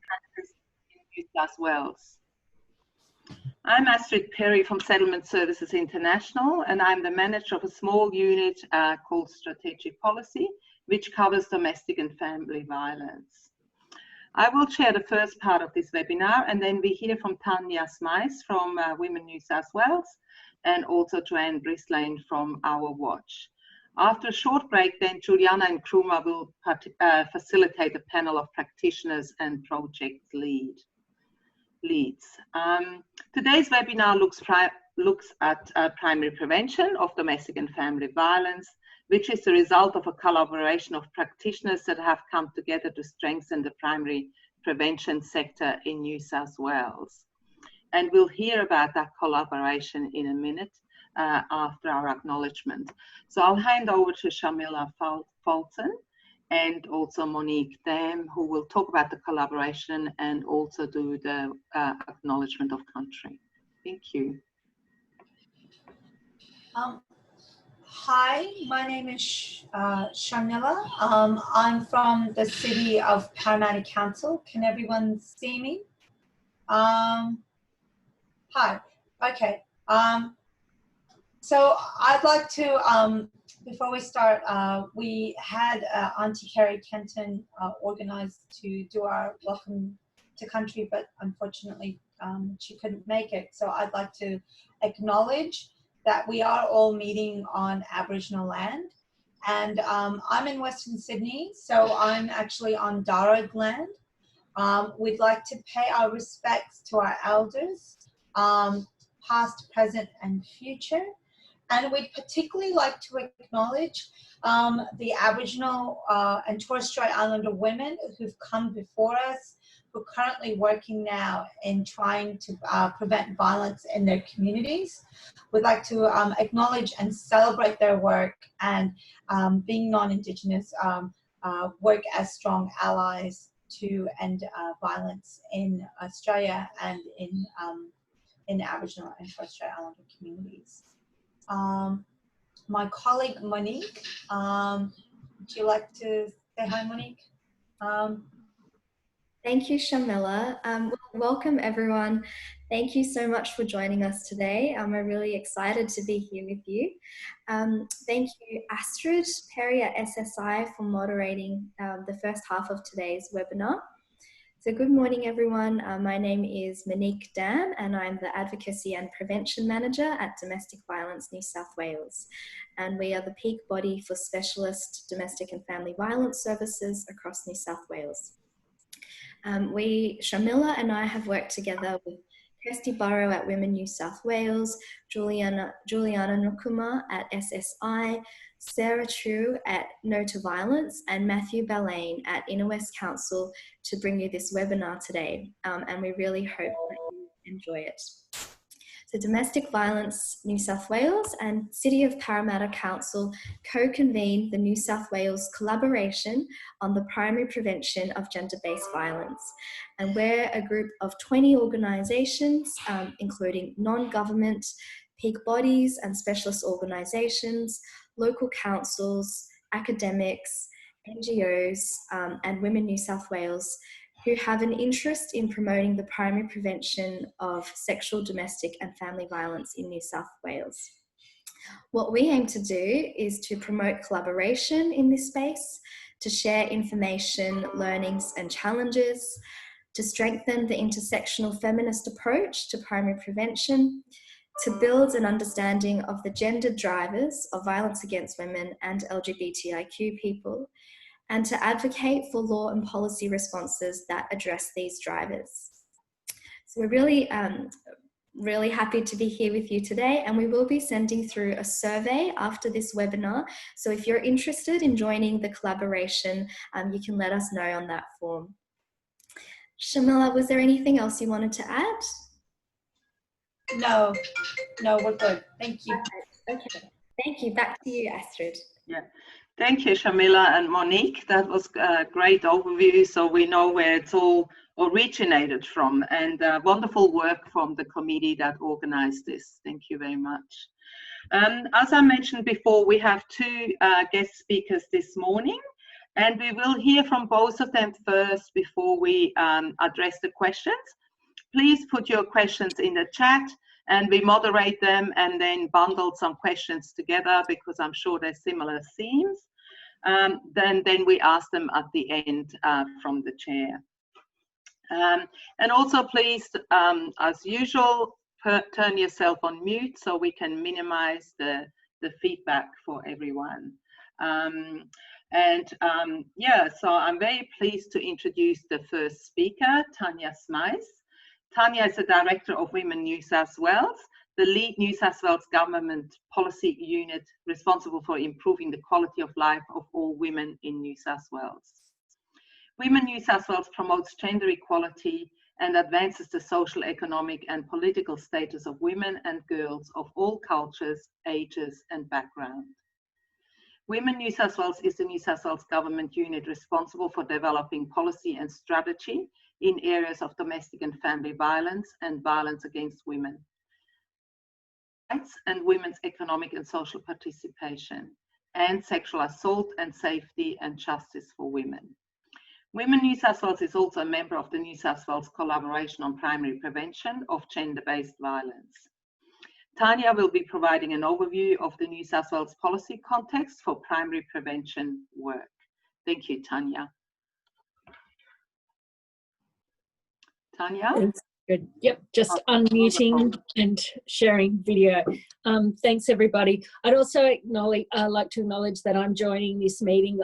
practice in New South Wales. I'm Astrid Perry from Settlement Services International, and I'm the manager of a small unit called Strategic Policy, which covers domestic and family violence. I will share the first part of this webinar, and then we hear from Tanya Smythe from Women New South Wales, and also Joanne Brislane from Our Watch. After a short break, then Juliana and Kruma will facilitate a panel of practitioners and project leads. Today's webinar looks at primary prevention of domestic and family violence, which is the result of a collaboration of practitioners that have come together to strengthen the primary prevention sector in New South Wales. And we'll hear about that collaboration in a minute after our acknowledgement. So I'll hand over to Shamila Fulton and also Monique Dam, who will talk about the collaboration and also do the acknowledgement of country. Thank you. Hi, my name is Shamila. I'm from the City of Parramatta Council. Can everyone see me? Hi, okay. So I'd like to, before we start, we had Auntie Kerry Kenton organised to do our welcome to country, but unfortunately she couldn't make it. So I'd like to acknowledge that we are all meeting on Aboriginal land, and I'm in Western Sydney, so I'm actually on Darug land. We'd like to pay our respects to our elders, past, present and future, and we'd particularly like to acknowledge the Aboriginal and Torres Strait Islander women who've come before us, who are currently working now in trying to prevent violence in their communities. We'd like to acknowledge and celebrate their work, and being non-Indigenous, work as strong allies to end violence in Australia and in Aboriginal and Torres Strait Islander communities. My colleague Monique, would you like to say hi, Monique? Thank you, Shamila. Welcome, everyone. Thank you so much for joining us today. We're really excited to be here with you. Thank you, Astrid Perry at SSI, for moderating the first half of today's webinar. So good morning, everyone. My name is Monique Dam, and I'm the Advocacy and Prevention Manager at Domestic Violence New South Wales. And we are the peak body for specialist domestic and family violence services across New South Wales. Shamila and I have worked together with Kirsty Burrow at Women New South Wales, Juliana Nukuma at SSI, Sarah True at No to Violence, and Matthew Ballane at Inner West Council to bring you this webinar today. And we really hope that you enjoy it. So Domestic Violence New South Wales and City of Parramatta Council co-convene the New South Wales Collaboration on the Primary Prevention of Gender-Based Violence. And we're a group of 20 organisations, including non-government, peak bodies and specialist organisations, local councils, academics, NGOs, and Women New South Wales, who have an interest in promoting the primary prevention of sexual, domestic and family violence in New South Wales. What we aim to do is to promote collaboration in this space, to share information, learnings and challenges, to strengthen the intersectional feminist approach to primary prevention, to build an understanding of the gender drivers of violence against women and LGBTIQ people, and to advocate for law and policy responses that address these drivers. So we're really happy to be here with you today, and we will be sending through a survey after this webinar. So if you're interested in joining the collaboration, you can let us know on that form. Shamila, was there anything else you wanted to add? No, we're good. Thank you. Okay, thank you. Back to you, Astrid. Yeah. Thank you, Shamila and Monique. That was a great overview, so we know where it's all originated from, and wonderful work from the committee that organized this. Thank you very much. As I mentioned before, we have two guest speakers this morning, And we will hear from both of them first before we address the questions. Please put your questions in the chat and we moderate them and then bundle some questions together because I'm sure there's similar themes. Then we ask them at the end from the chair. And also please, as usual, turn yourself on mute so we can minimize the feedback for everyone. Yeah, so I'm very pleased to introduce the first speaker, Tanya Smythe. Tanya is the Director of Women New South Wales, the lead New South Wales Government policy unit responsible for improving the quality of life of all women in New South Wales. Women New South Wales promotes gender equality and advances the social, economic and political status of women and girls of all cultures, ages and background. Women New South Wales is the New South Wales Government unit responsible for developing policy and strategy in areas of domestic and family violence and violence against women, rights and women's economic and social participation, and sexual assault and safety and justice for women. Women New South Wales is also a member of the New South Wales Collaboration on Primary Prevention of Gender-Based Violence. Tanya will be providing an overview of the New South Wales policy context for primary prevention work. Thank you, Tanya. Tanya? Thanks. Good. Yep, just unmuting and sharing video. Thanks, everybody. I'd also like to acknowledge that I'm joining this meeting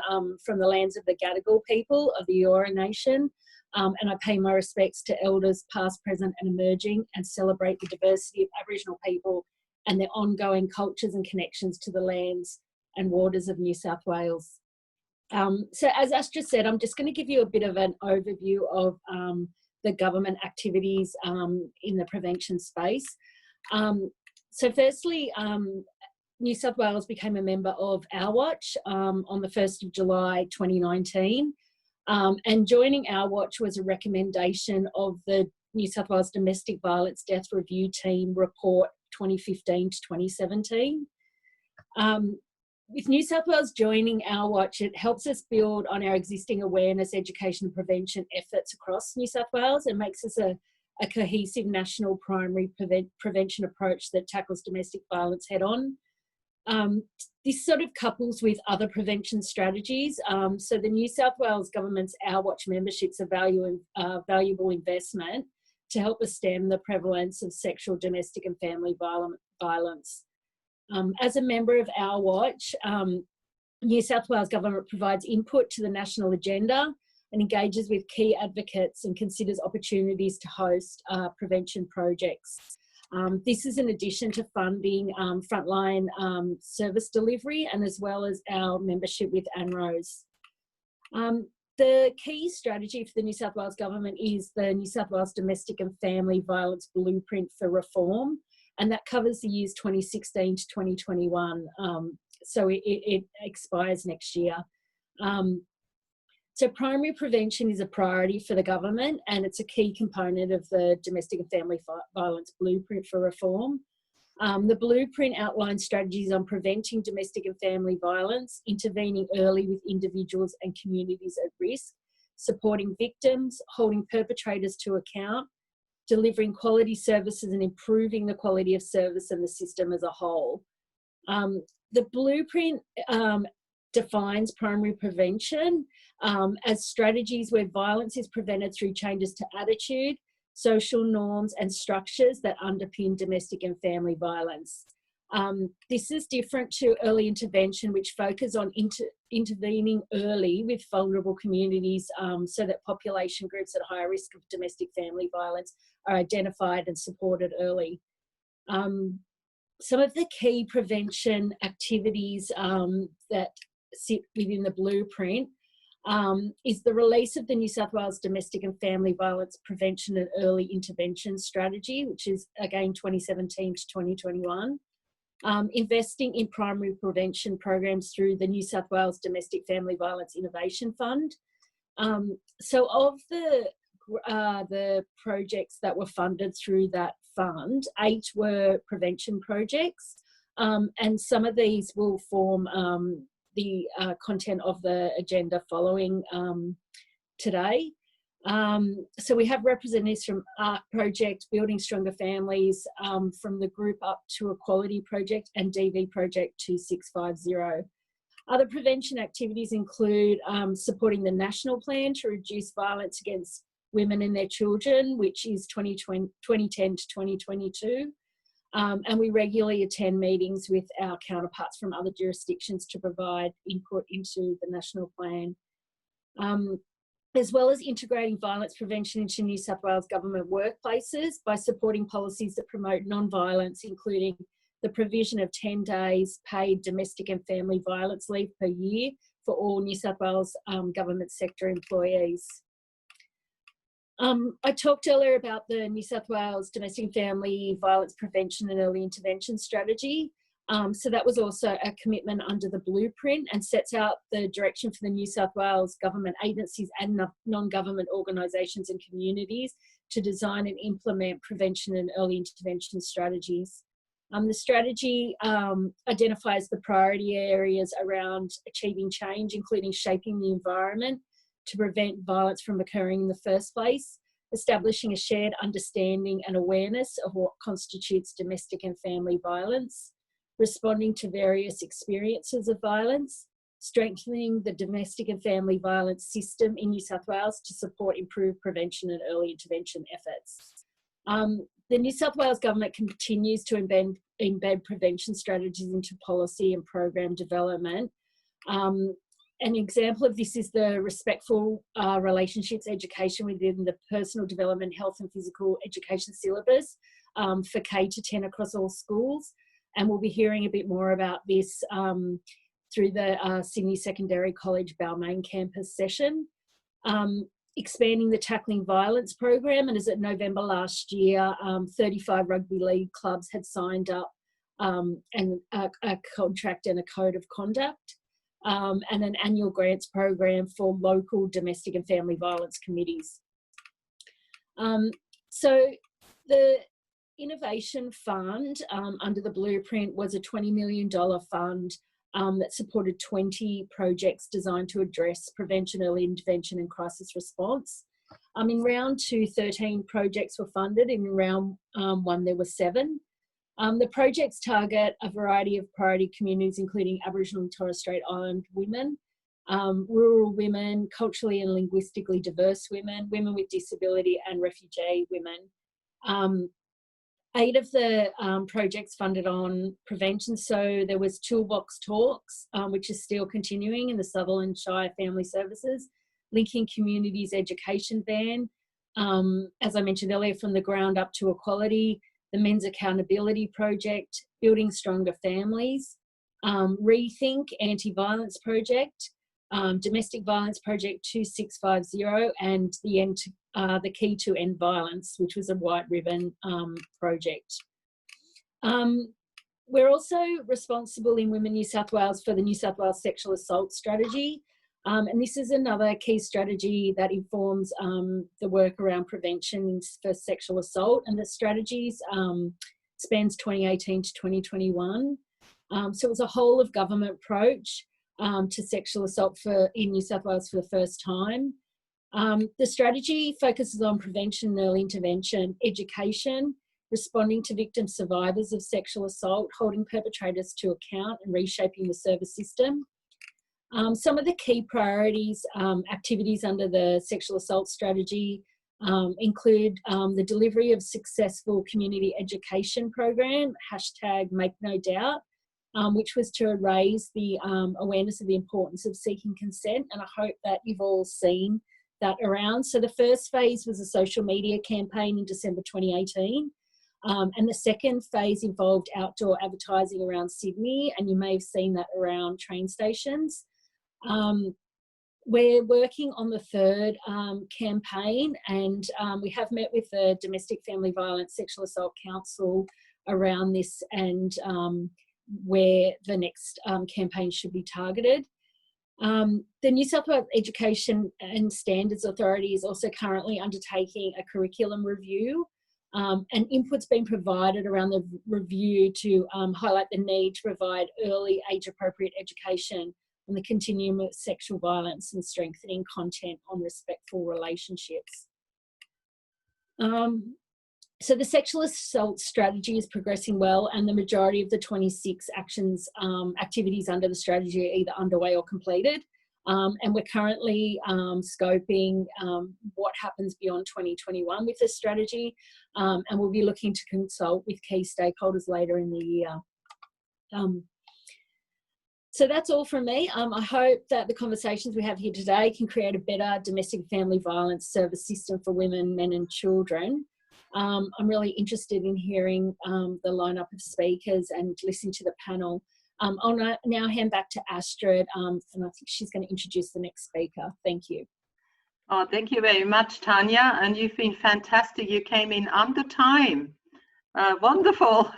from the lands of the Gadigal people of the Eora Nation, and I pay my respects to elders past, present and emerging, and celebrate the diversity of Aboriginal people and their ongoing cultures and connections to the lands and waters of New South Wales. So as Ash just said, I'm just going to give you a bit of an overview of the government activities in the prevention space. So firstly, New South Wales became a member of Our Watch on the 1st of July 2019. And joining Our Watch was a recommendation of the New South Wales Domestic Violence Death Review Team report 2015 to 2017. With New South Wales joining Our Watch, it helps us build on our existing awareness, education and prevention efforts across New South Wales and makes us a cohesive national primary prevention approach that tackles domestic violence head on. This sort of couples with other prevention strategies. So the New South Wales Government's Our Watch memberships are valuable investment to help us stem the prevalence of sexual, domestic and family violence. As a member of Our Watch, New South Wales Government provides input to the national agenda and engages with key advocates and considers opportunities to host prevention projects. This is in addition to funding frontline service delivery and as well as our membership with ANROS. The key strategy for the New South Wales Government is the New South Wales Domestic and Family Violence Blueprint for Reform, and that covers the years 2016 to 2021. So it expires next year. So primary prevention is a priority for the government and it's a key component of the Domestic and Family Violence Blueprint for Reform. The blueprint outlines strategies on preventing domestic and family violence, intervening early with individuals and communities at risk, supporting victims, holding perpetrators to account, delivering quality services and improving the quality of service and the system as a whole. The blueprint defines primary prevention as strategies where violence is prevented through changes to attitude, social norms and structures that underpin domestic and family violence. This is different to early intervention, which focus on intervening early with vulnerable communities so that population groups at higher risk of domestic family violence are identified and supported early. Some of the key prevention activities that sit within the blueprint is the release of the New South Wales Domestic and Family Violence Prevention and Early Intervention Strategy, which is again 2017 to 2021. Investing in primary prevention programs through the New South Wales Domestic Family Violence Innovation Fund. So of the projects that were funded through that fund, 8 were prevention projects, and some of these will form the content of the agenda following today. So we have representatives from ARC Project, Building Stronger Families, from the Group Up to Equality Project, and DV Project 2650. Other prevention activities include supporting the national plan to reduce violence against women and their children, which is 2010 to 2022. And we regularly attend meetings with our counterparts from other jurisdictions to provide input into the national plan. As well as integrating violence prevention into New South Wales government workplaces by supporting policies that promote non-violence, including the provision of 10 days paid domestic and family violence leave per year for all New South Wales government sector employees. I talked earlier about the New South Wales Domestic and Family Violence Prevention and Early Intervention Strategy. So that was also a commitment under the blueprint and sets out the direction for the New South Wales government agencies and non-government organisations and communities to design and implement prevention and early intervention strategies. The strategy identifies the priority areas around achieving change, including shaping the environment to prevent violence from occurring in the first place, establishing a shared understanding and awareness of what constitutes domestic and family violence, responding to various experiences of violence, strengthening the domestic and family violence system in New South Wales to support improved prevention and early intervention efforts. The New South Wales government continues to embed prevention strategies into policy and program development. An example of this is the respectful relationships education within the personal development, health and physical education syllabus for K to 10 across all schools. And we'll be hearing a bit more about this through the Sydney Secondary College Balmain campus session. Expanding the Tackling Violence program, and as of November last year, 35 rugby league clubs had signed up and a contract and a code of conduct, and an annual grants program for local domestic and family violence committees. So the Innovation Fund under the blueprint was a $20 million fund that supported 20 projects designed to address prevention, early intervention and crisis response. In round 2, 13 projects were funded. In round 1, there were 7. The projects target a variety of priority communities, including Aboriginal and Torres Strait Island women, rural women, culturally and linguistically diverse women, women with disability and refugee women. 8 of the projects funded on prevention. So there was Toolbox Talks, which is still continuing in the Sutherland Shire Family Services, Linking Communities Education Van, as I mentioned earlier, From the Ground Up to Equality, the Men's Accountability Project, Building Stronger Families, Rethink Anti-Violence Project, Domestic Violence Project 2650, and the Key to End Violence, which was a white ribbon project. We're also responsible in Women New South Wales for the New South Wales Sexual Assault Strategy. And this is another key strategy that informs the work around prevention for sexual assault. And the strategies spans 2018 to 2021. So it was a whole of government approach to sexual assault in New South Wales for the first time. The strategy focuses on prevention and early intervention, education, responding to victim survivors of sexual assault, holding perpetrators to account and reshaping the service system. Some of the key priorities, activities under the sexual assault strategy include the delivery of successful community education program, #MakeNoDoubt, which was to raise the awareness of the importance of seeking consent. And I hope that you've all seen that around. So the first phase was a social media campaign in December 2018. And the second phase involved outdoor advertising around Sydney, and you may have seen that around train stations. We're working on the third campaign, and we have met with the Domestic Family Violence Sexual Assault Council around this and where the next campaign should be targeted. The New South Wales Education and Standards Authority is also currently undertaking a curriculum review, and input's been provided around the review to highlight the need to provide early age-appropriate education on the continuum of sexual violence and strengthening content on respectful relationships. So the sexual assault strategy is progressing well, and the majority of the 26 activities under the strategy are either underway or completed. And we're currently scoping what happens beyond 2021 with this strategy, and we'll be looking to consult with key stakeholders later in the year. So that's all from me. I hope that the conversations we have here today can create a better domestic family violence service system for women, men and children. I'm really interested in hearing the lineup of speakers and listening to the panel. I'll now hand back to Astrid, and I think she's going to introduce the next speaker. Thank you. Oh, thank you very much, Tanya, and you've been fantastic. You came in under time. Wonderful.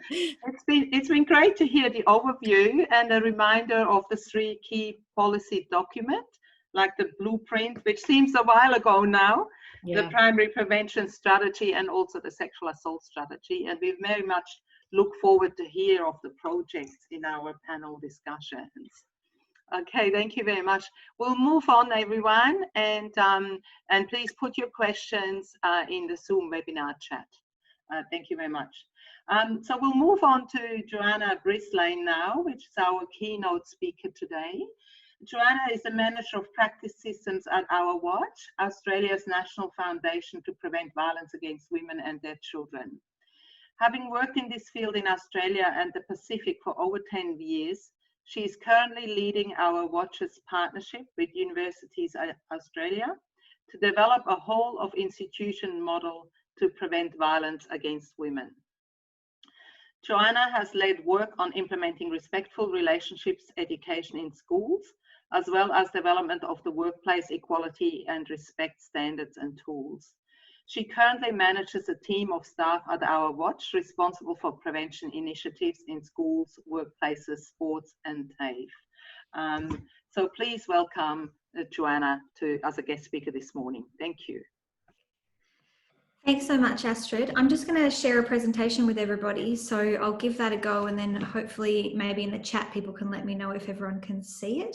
It's been great to hear the overview and a reminder of the 3 key policy documents, like the blueprint, which seems a while ago now, the primary prevention strategy, and also the sexual assault strategy. And we very much look forward to hear of the projects in our panel discussions. Okay, thank you very much. We'll move on, everyone, and please put your questions in the Zoom webinar chat. Thank you very much. So we'll move on to Joanna Brislane now, which is our keynote speaker today. Joanna is the manager of practice systems at Our Watch, Australia's national foundation to prevent violence against women and their children. Having worked in this field in Australia and the Pacific for over 10 years, she is currently leading Our Watch's partnership with Universities Australia to develop a whole of institution model to prevent violence against women. Joanna has led work on implementing respectful relationships education in schools, as well as development of the workplace equality and respect standards and tools. She currently manages a team of staff at Our Watch responsible for prevention initiatives in schools, workplaces, sports and TAFE. So please welcome Joanna as a guest speaker this morning. Thank you. Thanks so much, Astrid. I'm just going to share a presentation with everybody, so I'll give that a go, and then hopefully maybe in the chat people can let me know if everyone can see it.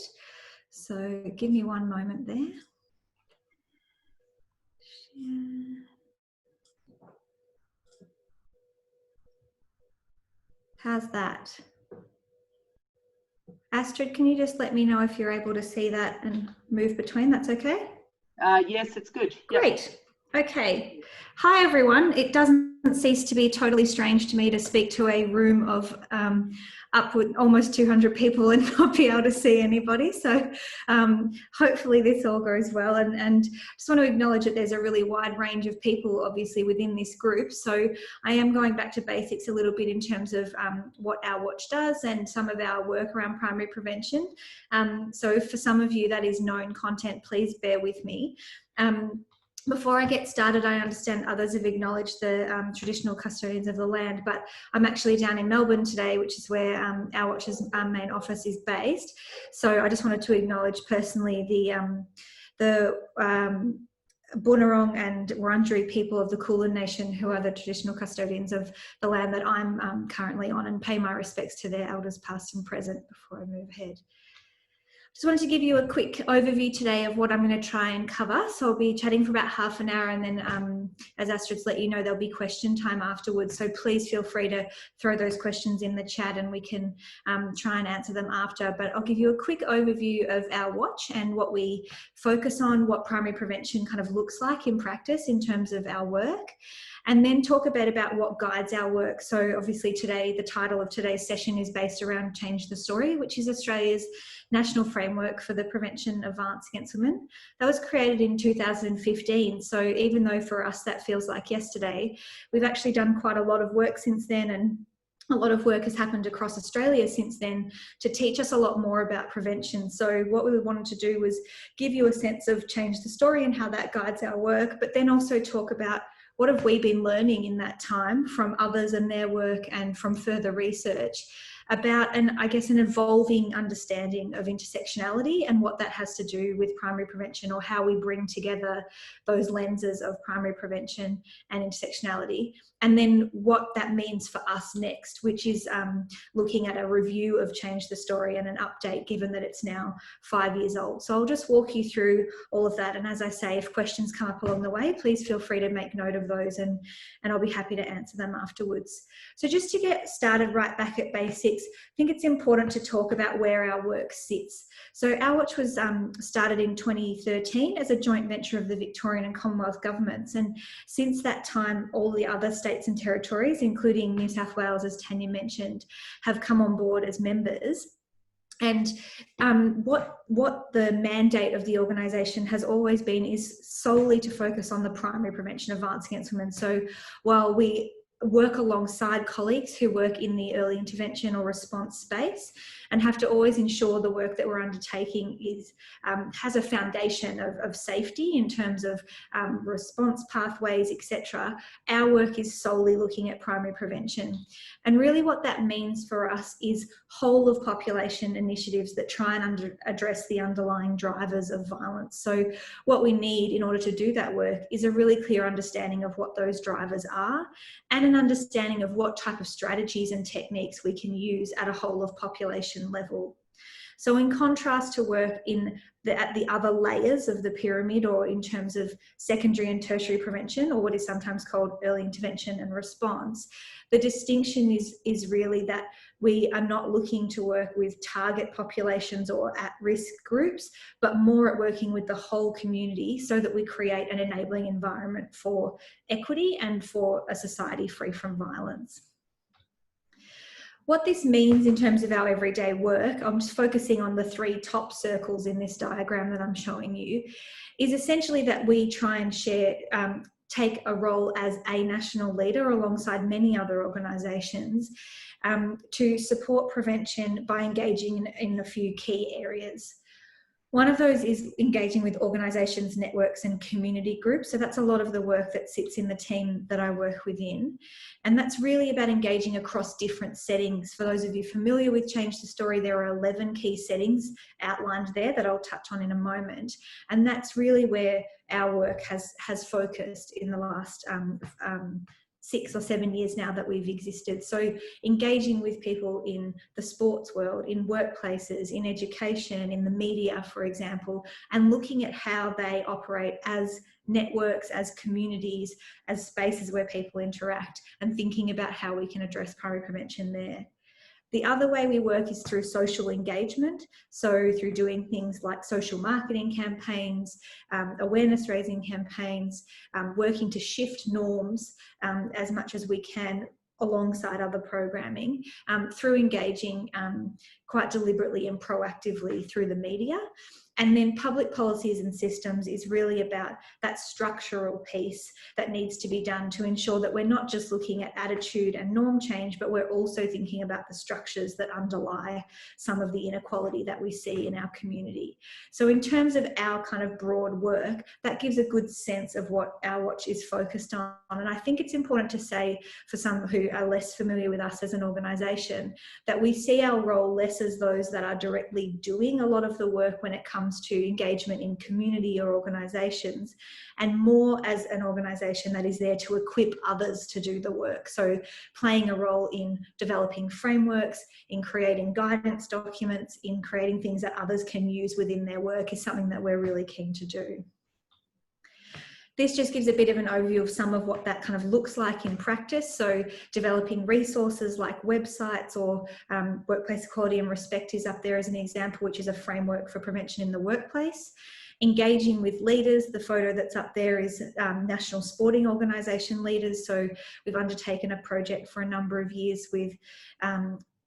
So give me one moment there. How's that? Astrid, can you just let me know if you're able to see that and move between? That's okay? Yes, it's good. Great. Yep. Okay. Hi, everyone. It doesn't cease to be totally strange to me to speak to a room of upward almost 200 people and not be able to see anybody. So hopefully this all goes well. And just want to acknowledge that there's a really wide range of people obviously within this group. So I am going back to basics a little bit in terms of what Our Watch does and some of our work around primary prevention. So for some of you that is known content, please bear with me. Before I get started, I understand others have acknowledged the traditional custodians of the land, but I'm actually down in Melbourne today, which is where Our Watch's main office is based. So I just wanted to acknowledge personally the Boonwurrung and Wurundjeri people of the Kulin Nation, who are the traditional custodians of the land that I'm currently on, and pay my respects to their elders past and present before I move ahead. Just wanted to give you a quick overview today of what I'm going to try and cover. So I'll be chatting for about half an hour, and then as Astrid's let you know, there'll be question time afterwards. So please feel free to throw those questions in the chat and we can try and answer them after. But I'll give you a quick overview of Our Watch and what we focus on, what primary prevention kind of looks like in practice in terms of our work, and then talk a bit about what guides our work. So obviously today, the title of today's session is based around Change the Story, which is Australia's national framework for the prevention of violence against women. That was created in 2015. So even though for us that feels like yesterday, we've actually done quite a lot of work since then, and a lot of work has happened across Australia since then to teach us a lot more about prevention. So what we wanted to do was give you a sense of Change the Story and how that guides our work, but then also talk about what have we been learning in that time from others and their work and from further research about, an evolving understanding of intersectionality and what that has to do with primary prevention, or how we bring together those lenses of primary prevention and intersectionality, and then what that means for us next, which is looking at a review of Change the Story and an update, given that it's now 5 years old. So I'll just walk you through all of that, and as I say, if questions come up along the way, please feel free to make note of those, and I'll be happy to answer them afterwards. So just to get started right back at basics, I think it's important to talk about where our work sits. So Our Watch was started in 2013 as a joint venture of the Victorian and Commonwealth governments, and since that time all the other states and territories, including New South Wales, as Tanya mentioned, have come on board as members. And what the mandate of the organisation has always been is solely to focus on the primary prevention of violence against women. So while we work alongside colleagues who work in the early intervention or response space, and have to always ensure the work that we're undertaking is has a foundation of safety in terms of response pathways, etc. Our work is solely looking at primary prevention. And really what that means for us is whole of population initiatives that try and address the underlying drivers of violence. So what we need in order to do that work is a really clear understanding of what those drivers are, and an understanding of what type of strategies and techniques we can use at a whole of population level. So in contrast to work at the other layers of the pyramid, or in terms of secondary and tertiary prevention, or what is sometimes called early intervention and response, the distinction is really that we are not looking to work with target populations or at-risk groups, but more at working with the whole community so that we create an enabling environment for equity and for a society free from violence. What this means in terms of our everyday work, I'm just focusing on the 3 top circles in this diagram that I'm showing you, is essentially that we try and take a role as a national leader alongside many other organisations to support prevention by engaging in a few key areas. One of those is engaging with organisations, networks and community groups. So that's a lot of the work that sits in the team that I work within. And that's really about engaging across different settings. For those of you familiar with Change the Story, there are 11 key settings outlined there that I'll touch on in a moment. And that's really where our work has focused in the last 6 or 7 years now that we've existed. So engaging with people in the sports world, in workplaces, in education, in the media, for example, and looking at how they operate as networks, as communities, as spaces where people interact, and thinking about how we can address primary prevention there. The other way we work is through social engagement, so through doing things like social marketing campaigns, awareness raising campaigns, working to shift norms as much as we can alongside other programming, through engaging quite deliberately and proactively through the media. And then public policies and systems is really about that structural piece that needs to be done to ensure that we're not just looking at attitude and norm change, but we're also thinking about the structures that underlie some of the inequality that we see in our community. So in terms of our kind of broad work, that gives a good sense of what Our Watch is focused on. And I think it's important to say, for some who are less familiar with us as an organisation, that we see our role less as those that are directly doing a lot of the work when it comes to engagement in community or organisations, and more as an organisation that is there to equip others to do the work. So playing a role in developing frameworks, in creating guidance documents, in creating things that others can use within their work is something that we're really keen to do. This just gives a bit of an overview of some of what that kind of looks like in practice. So developing resources like websites, or Workplace Equality and Respect is up there as an example, which is a framework for prevention in the workplace. Engaging with leaders, the photo that's up there is national sporting organisation leaders. So we've undertaken a project for a number of years with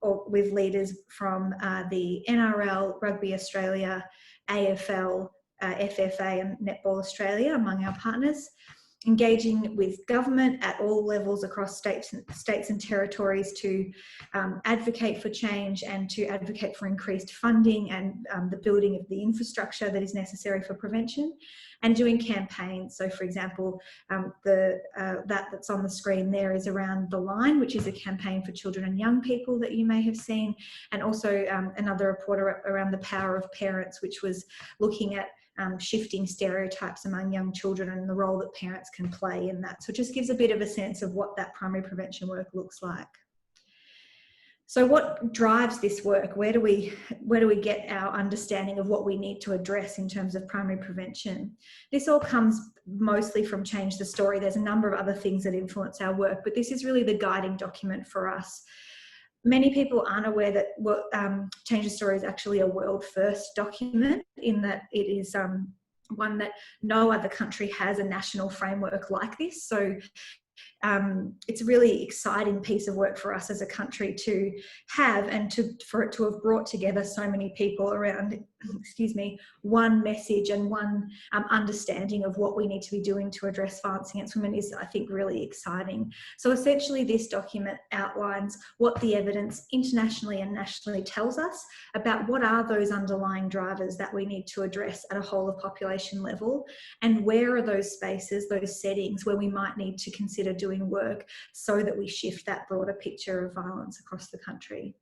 leaders from the NRL, Rugby Australia, AFL, FFA and Netball Australia, among our partners. engaging with government at all levels across states and territories to advocate for change and to advocate for increased funding and the building of the infrastructure that is necessary for prevention, and doing campaigns. So, for example, that's on the screen there is around The Line, which is a campaign for children and young people that you may have seen, and also another report around the power of parents, which was looking at shifting stereotypes among young children and the role that parents can play in that. So it just gives a bit of a sense of what that primary prevention work looks like. So what drives this work? Where do we get our understanding of what we need to address in terms of primary prevention? This all comes mostly from Change the Story. There's a number of other things that influence our work, but this is really the guiding document for us. Many people aren't aware that Change the Story is actually a world first document, in that it is one that no other country has a national framework like this. So it's a really exciting piece of work for us as a country to have, and for it to have brought together so many people around, one message and one understanding of what we need to be doing to address violence against women is, I think, really exciting. So essentially this document outlines what the evidence internationally and nationally tells us about what are those underlying drivers that we need to address at a whole of population level, and where are those spaces, those settings where we might need to consider doing work so that we shift that broader picture of violence across the country.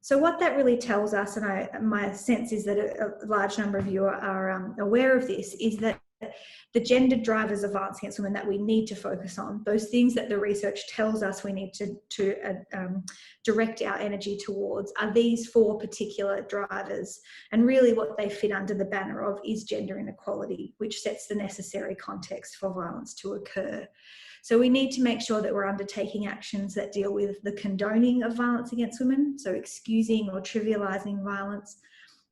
So what that really tells us, and my sense is that a large number of you are aware of this, is that the gendered drivers of violence against women that we need to focus on, those things that the research tells us we need to direct our energy towards, are these 4 particular drivers. And really what they fit under the banner of is gender inequality, which sets the necessary context for violence to occur. So we need to make sure that we're undertaking actions that deal with the condoning of violence against women, so excusing or trivialising violence,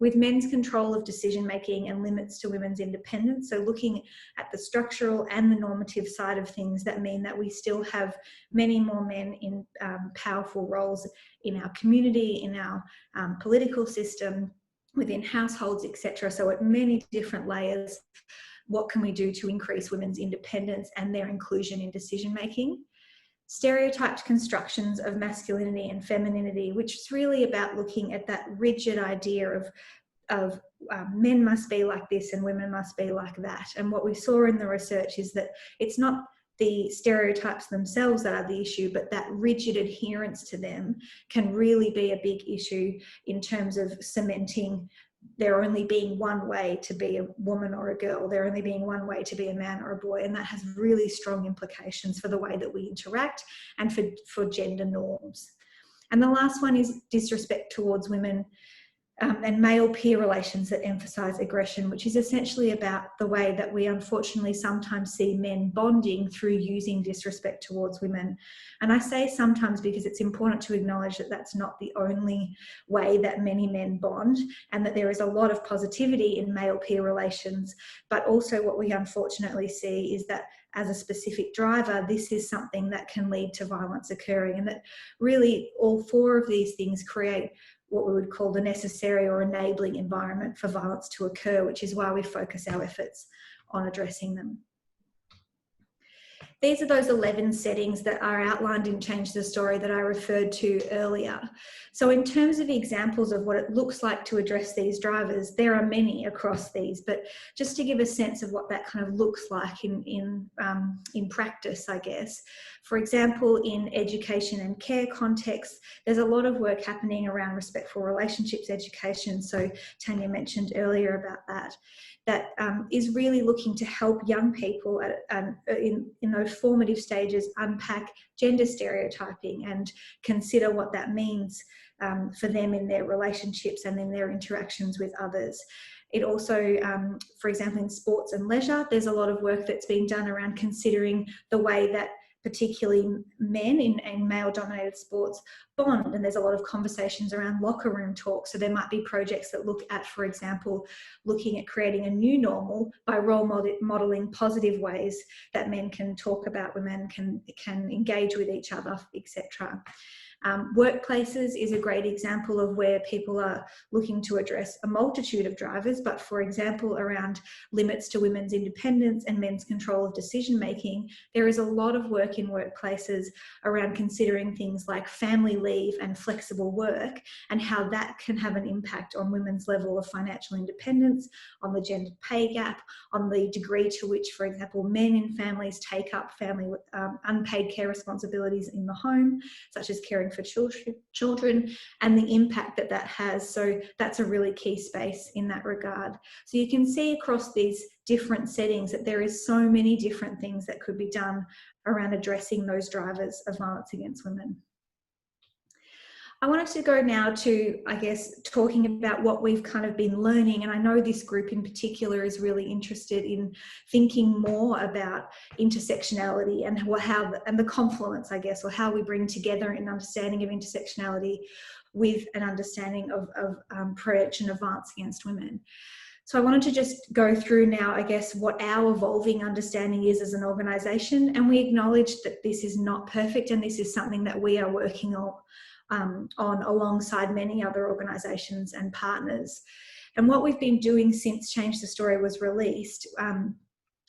with men's control of decision-making and limits to women's independence, so looking at the structural and the normative side of things that mean that we still have many more men in powerful roles in our community, in our political system, within households, etc. So at many different layers, what can we do to increase women's independence and their inclusion in decision-making? Stereotyped constructions of masculinity and femininity, which is really about looking at that rigid idea of men must be like this and women must be like that. And what we saw in the research is that it's not the stereotypes themselves that are the issue, but that rigid adherence to them can really be a big issue in terms of cementing there only being one way to be a woman or a girl, there only being one way to be a man or a boy, and that has really strong implications for the way that we interact and for gender norms. And the last one is disrespect towards women and male peer relations that emphasise aggression, which is essentially about the way that we unfortunately sometimes see men bonding through using disrespect towards women. And I say sometimes because it's important to acknowledge that that's not the only way that many men bond, and that there is a lot of positivity in male peer relations, but also what we unfortunately see is that as a specific driver, this is something that can lead to violence occurring, and that really all 4 of these things create what we would call the necessary or enabling environment for violence to occur, which is why we focus our efforts on addressing them. These are those 11 settings that are outlined in Change the Story that I referred to earlier. So in terms of examples of what it looks like to address these drivers, there are many across these, but just to give a sense of what that kind of looks like in practice, I guess. For example, in education and care contexts, there's a lot of work happening around respectful relationships education. So Tanya mentioned earlier about that. That is really looking to help young people in those formative stages unpack gender stereotyping and consider what that means for them in their relationships and in their interactions with others. It also, for example, in sports and leisure, there's a lot of work that's being done around considering the way that particularly men in male-dominated sports bond, and there's a lot of conversations around locker room talk. So there might be projects that look at, for example, looking at creating a new normal by role modelling positive ways that men can talk about women, can engage with each other, etc. Workplaces is a great example of where people are looking to address a multitude of drivers, but for example, around limits to women's independence and men's control of decision making, there is a lot of work in workplaces around considering things like family leave and flexible work and how that can have an impact on women's level of financial independence, on the gender pay gap, on the degree to which, for example, men in families take up family unpaid care responsibilities in the home, such as caring for children, and the impact that that has. So that's a really key space in that regard. So you can see across these different settings that there is so many different things that could be done around addressing those drivers of violence against women. I wanted to go now to, I guess, talking about what we've kind of been learning, and I know this group in particular is really interested in thinking more about intersectionality and and the confluence, I guess, or how we bring together an understanding of intersectionality with an understanding of prevention of violence against women. So I wanted to just go through now, I guess, what our evolving understanding is as an organisation, and we acknowledge that this is not perfect and this is something that we are working on alongside many other organisations and partners. And what we've been doing since Change the Story was released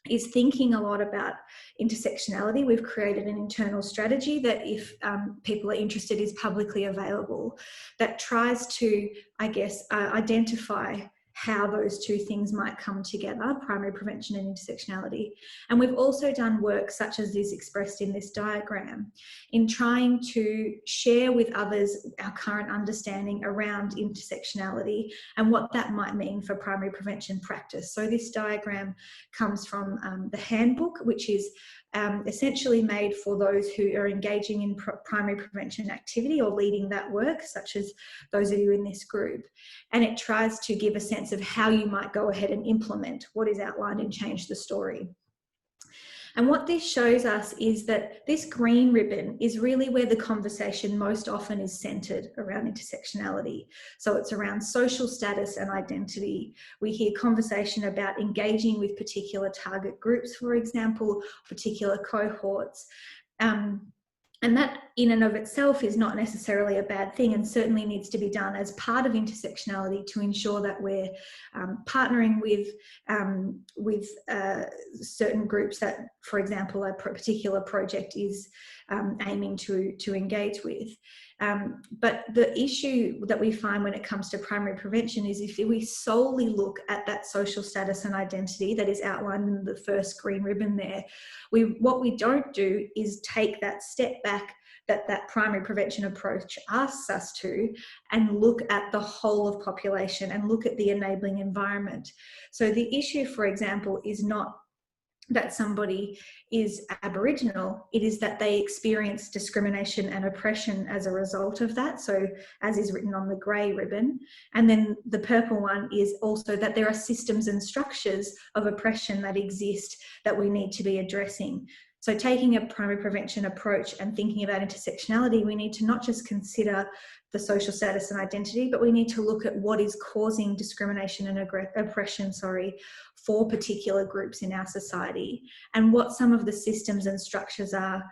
is thinking a lot about intersectionality. We've created an internal strategy that, if people are interested, is publicly available, that tries to, I guess, identify how those two things might come together, primary prevention and intersectionality. And we've also done work such as is expressed in this diagram in trying to share with others our current understanding around intersectionality and what that might mean for primary prevention practice. So this diagram comes from the handbook, which is essentially made for those who are engaging in primary prevention activity or leading that work, such as those of you in this group. And it tries to give a sense of how you might go ahead and implement what is outlined in Change the Story. And what this shows us is that this green ribbon is really where the conversation most often is centred around intersectionality. So it's around social status and identity. We hear conversation about engaging with particular target groups, for example, particular cohorts. And that in and of itself is not necessarily a bad thing, and certainly needs to be done as part of intersectionality to ensure that we're partnering with certain groups that, for example, a particular project is aiming to engage with. But the issue that we find when it comes to primary prevention is if we solely look at that social status and identity that is outlined in the first green ribbon there, what we don't do is take that step back that primary prevention approach asks us to, and look at the whole of population and look at the enabling environment. So the issue, for example, is not that somebody is Aboriginal, it is that they experience discrimination and oppression as a result of that, so as is written on the grey ribbon. And then the purple one is also that there are systems and structures of oppression that exist that we need to be addressing. So taking a primary prevention approach and thinking about intersectionality, we need to not just consider the social status and identity, but we need to look at what is causing discrimination and oppression, for particular groups in our society, and what some of the systems and structures are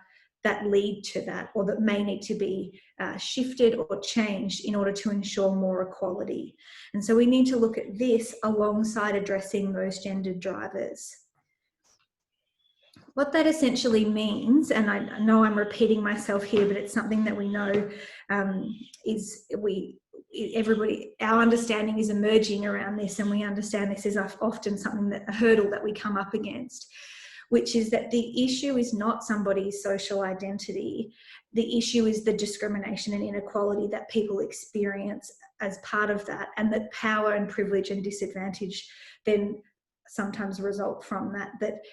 that lead to that, or that may need to be shifted or changed in order to ensure more equality. And so we need to look at this alongside addressing those gendered drivers. What that essentially means, and I know I'm repeating myself here, but it's something that we know our understanding is emerging around this, and we understand this is often a hurdle that we come up against, which is that the issue is not somebody's social identity. The issue is the discrimination and inequality that people experience as part of that, and that power and privilege and disadvantage then sometimes result from that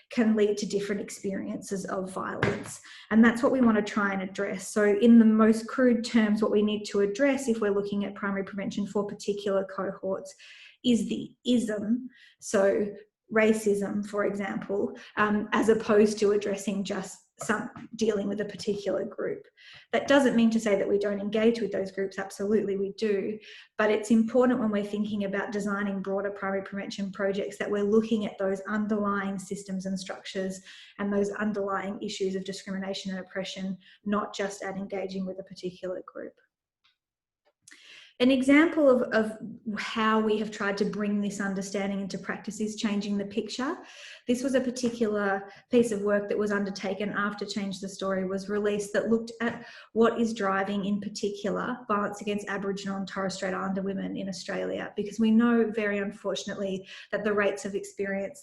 can lead to different experiences of violence. And that's what we want to try and address. So in the most crude terms, what we need to address if we're looking at primary prevention for particular cohorts is the ism. So racism, for example, as opposed to addressing just dealing with a particular group. That doesn't mean to say that we don't engage with those groups. Absolutely we do, but it's important when we're thinking about designing broader primary prevention projects that we're looking at those underlying systems and structures and those underlying issues of discrimination and oppression, not just at engaging with a particular group. An example of how we have tried to bring this understanding into practice is Changing the Picture. This was a particular piece of work that was undertaken after Change the Story was released that looked at what is driving, in particular, violence against Aboriginal and Torres Strait Islander women in Australia, because we know very unfortunately that the rates of violence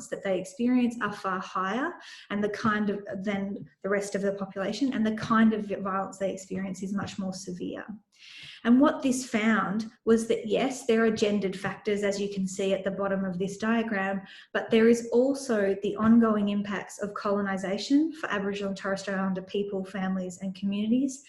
that they experience are far higher and than the rest of the population, and the kind of violence they experience is much more severe. And what this found was that, yes, there are gendered factors, as you can see at the bottom of this diagram, but there is also the ongoing impacts of colonisation for Aboriginal and Torres Strait Islander people, families and communities,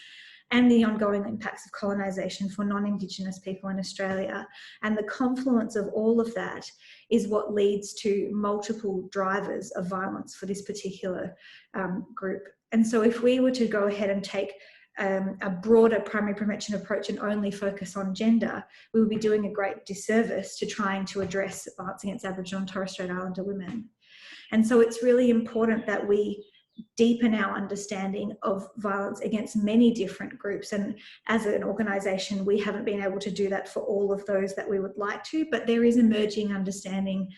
and the ongoing impacts of colonisation for non-Indigenous people in Australia. And the confluence of all of that is what leads to multiple drivers of violence for this particular group. And so if we were to go ahead and take a broader primary prevention approach and only focus on gender, we would be doing a great disservice to trying to address violence against Aboriginal and Torres Strait Islander women. And so it's really important that we deepen our understanding of violence against many different groups. And as an organisation, we haven't been able to do that for all of those that we would like to, but there is emerging understanding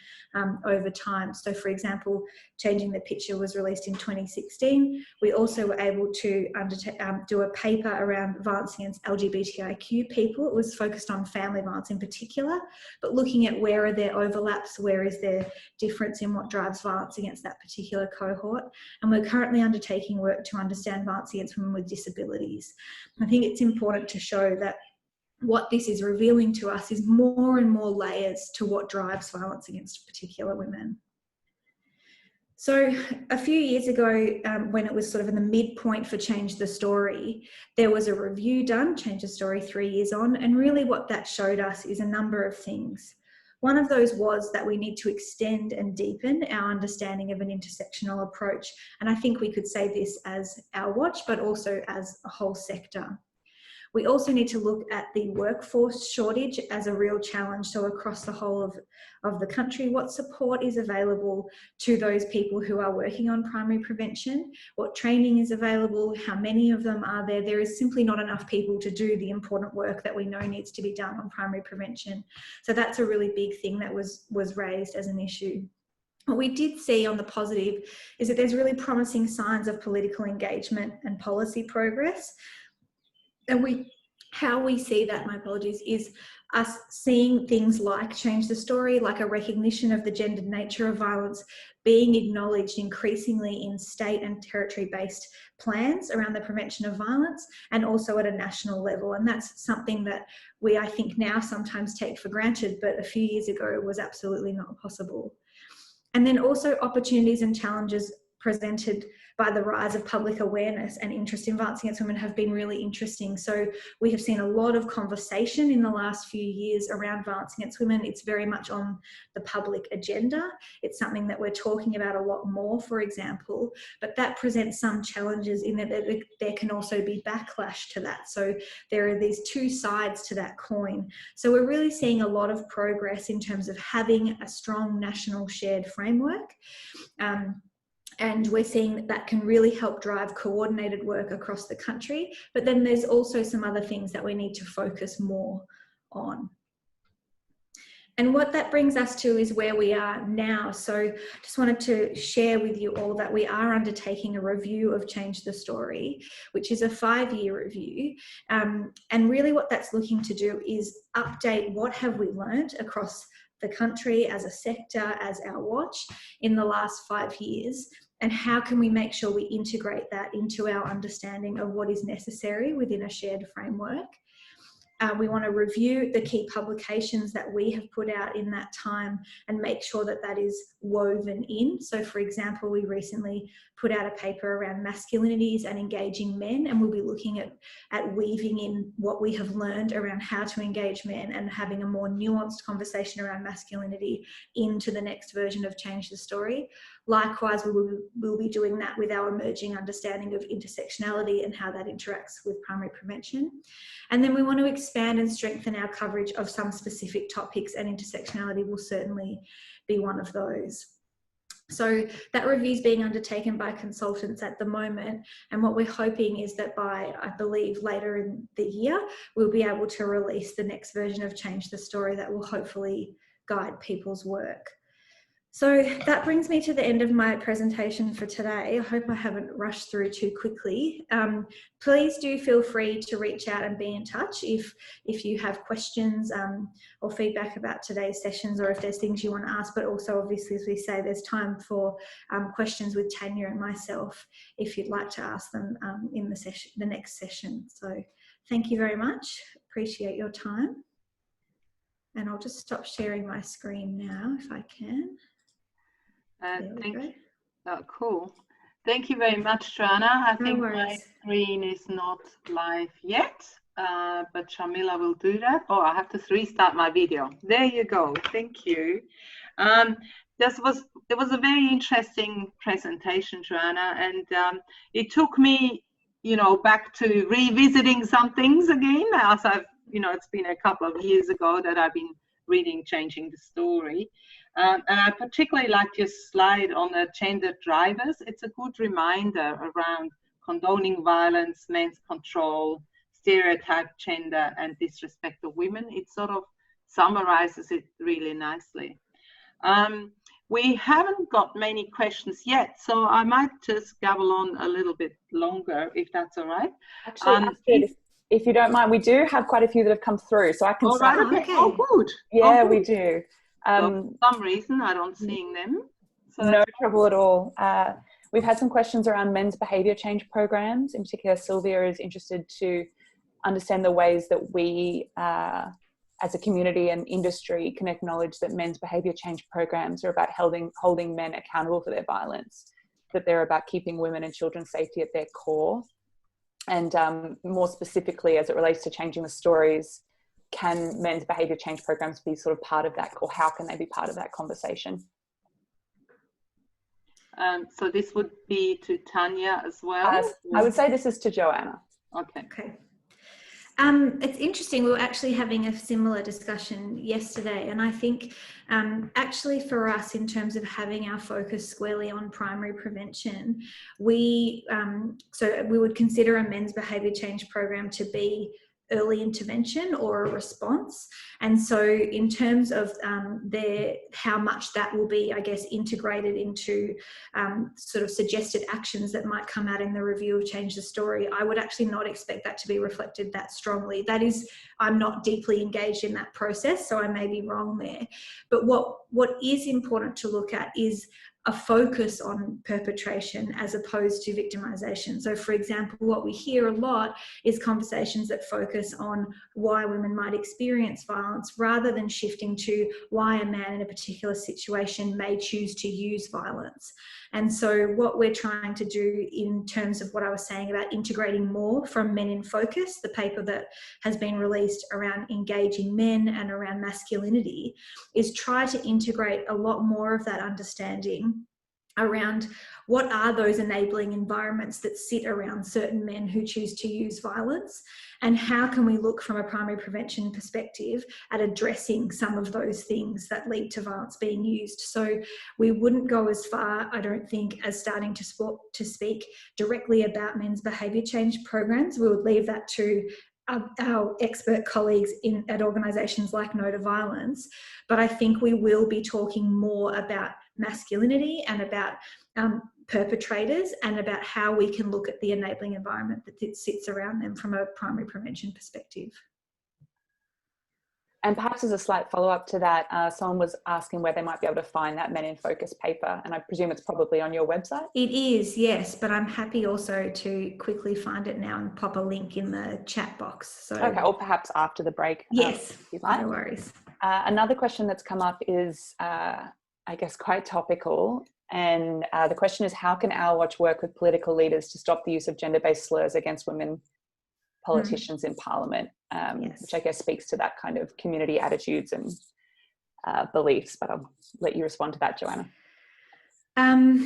over time. So for example, Changing the Picture was released in 2016. We also were able to do a paper around violence against LGBTIQ people. It was focused on family violence in particular, but looking at where are there overlaps, where is there difference in what drives violence against that particular cohort. And we're currently undertaking work to understand violence against women with disabilities. I think it's important to show that what this is revealing to us is more and more layers to what drives violence against particular women. So a few years ago, when it was sort of in the midpoint for Change the Story, there was a review done, Change the Story 3 years on, and really what that showed us is a number of things. One of those was that we need to extend and deepen our understanding of an intersectional approach. And I think we could say this as our watch, but also as a whole sector. We also need to look at the workforce shortage as a real challenge. So across the whole of the country, what support is available to those people who are working on primary prevention? What training is available? How many of them are there? There is simply not enough people to do the important work that we know needs to be done on primary prevention. So that's a really big thing that was raised as an issue. What we did see on the positive is that there's really promising signs of political engagement and policy progress. And how we see that, my apologies, is us seeing things like Change the Story, like a recognition of the gendered nature of violence being acknowledged increasingly in state and territory-based plans around the prevention of violence, and also at a national level. And that's something that we, I think, now sometimes take for granted, but a few years ago was absolutely not possible. And then also opportunities and challenges presented by the rise of public awareness and interest in violence against women have been really interesting. So we have seen a lot of conversation in the last few years around violence against women. It's very much on the public agenda. It's something that we're talking about a lot more, for example, but that presents some challenges in that there can also be backlash to that. So there are these two sides to that coin. So we're really seeing a lot of progress in terms of having a strong national shared framework. And we're seeing that can really help drive coordinated work across the country. But then there's also some other things that we need to focus more on. And what that brings us to is where we are now. So just wanted to share with you all that we are undertaking a review of Change the Story, which is a 5-year review. And really what that's looking to do is update what have we learned across the country as a sector, as our watch in the last 5 years, and how can we make sure we integrate that into our understanding of what is necessary within a shared framework. We want to review the key publications that we have put out in that time and make sure that that is woven in. So for example, we recently put out a paper around masculinities and engaging men, and we'll be looking at weaving in what we have learned around how to engage men and having a more nuanced conversation around masculinity into the next version of Change the Story. Likewise, we'll be doing that with our emerging understanding of intersectionality and how that interacts with primary prevention. And then we want to expand and strengthen our coverage of some specific topics, and intersectionality will certainly be one of those. So that review is being undertaken by consultants at the moment, and what we're hoping is that by, I believe, later in the year, we'll be able to release the next version of Change the Story that will hopefully guide people's work. So that brings me to the end of my presentation for today. I hope I haven't rushed through too quickly. Please do feel free to reach out and be in touch if you have questions or feedback about today's sessions, or if there's things you want to ask, but also obviously, as we say, there's time for questions with Tanya and myself if you'd like to ask them in the next session. So thank you very much. Appreciate your time. And I'll just stop sharing my screen now if I can. Thank you. Oh, cool. Thank you very much, Joanna. I think my screen is not live yet, but Shamila will do that. Oh, I have to restart my video. There you go. Thank you. It was a very interesting presentation, Joanna, and it took me, back to revisiting some things again, as I've, it's been a couple of years ago that I've been reading Changing the Story. And I particularly liked your slide on the gender drivers. It's a good reminder around condoning violence, men's control, stereotyped gender, and disrespect of women. It sort of summarizes it really nicely. We haven't got many questions yet, so I might just gabble on a little bit longer, if that's all right. Actually, if you don't mind, we do have quite a few that have come through, so I can start. Okay. Oh, good. Yeah, we do. For some reason I don't seeing them. So no trouble at all. We've had some questions around men's behaviour change programs. In particular, Sylvia is interested to understand the ways that we, as a community and industry, can acknowledge that men's behaviour change programs are about holding men accountable for their violence, that they're about keeping women and children's safety at their core. And more specifically, as it relates to changing the stories, can men's behaviour change programs be sort of part of that, or how can they be part of that conversation? So this would be to Tanya as well? I would say this is to Joanna. Okay. It's interesting, we were actually having a similar discussion yesterday, and I think actually for us, in terms of having our focus squarely on primary prevention, so we would consider a men's behaviour change program to be early intervention or a response. And so in terms of how much that will be, I guess, integrated into sort of suggested actions that might come out in the review of Change the Story, I would actually not expect that to be reflected that strongly. That is, I'm not deeply engaged in that process, so I may be wrong there. But what is important to look at is a focus on perpetration as opposed to victimization. So for example, what we hear a lot is conversations that focus on why women might experience violence rather than shifting to why a man in a particular situation may choose to use violence. And so what we're trying to do in terms of what I was saying about integrating more from Men in Focus, the paper that has been released around engaging men and around masculinity, is try to integrate a lot more of that understanding around what are those enabling environments that sit around certain men who choose to use violence, and how can we look from a primary prevention perspective at addressing some of those things that lead to violence being used. So we wouldn't go as far, I don't think, as starting to speak directly about men's behaviour change programs. We would leave that to our expert colleagues at organisations like No to Violence, but I think we will be talking more about masculinity and about perpetrators and about how we can look at the enabling environment that sits around them from a primary prevention perspective. And perhaps as a slight follow-up to that, someone was asking where they might be able to find that Men in Focus paper, and I presume it's probably on your website? It is, yes, but I'm happy also to quickly find it now and pop a link in the chat box. So, okay, or perhaps after the break. Yes, if you'd like. No worries. Another question that's come up is, I guess, quite topical, and the question is, how can Our Watch work with political leaders to stop the use of gender-based slurs against women politicians in Parliament, yes. which I guess speaks to that kind of community attitudes and beliefs, but I'll let you respond to that, Joanna. I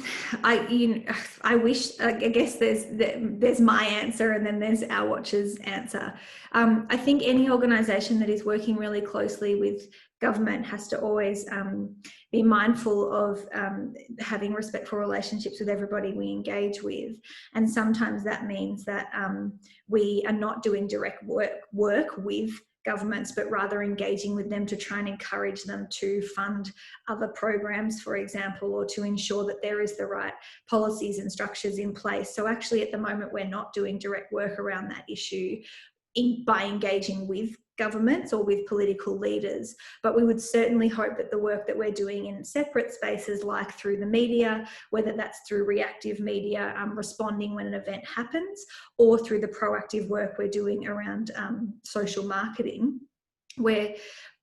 wish, I guess there's my answer and then there's Our Watch's answer. I think any organisation that is working really closely with government has to always be mindful of having respectful relationships with everybody we engage with. And sometimes that means that we are not doing direct work with governments, but rather engaging with them to try and encourage them to fund other programs, for example, or to ensure that there is the right policies and structures in place. So actually at the moment, we're not doing direct work around that issue by engaging with governments or with political leaders, but we would certainly hope that the work that we're doing in separate spaces, like through the media, whether that's through reactive media, responding when an event happens, or through the proactive work we're doing around social marketing, we're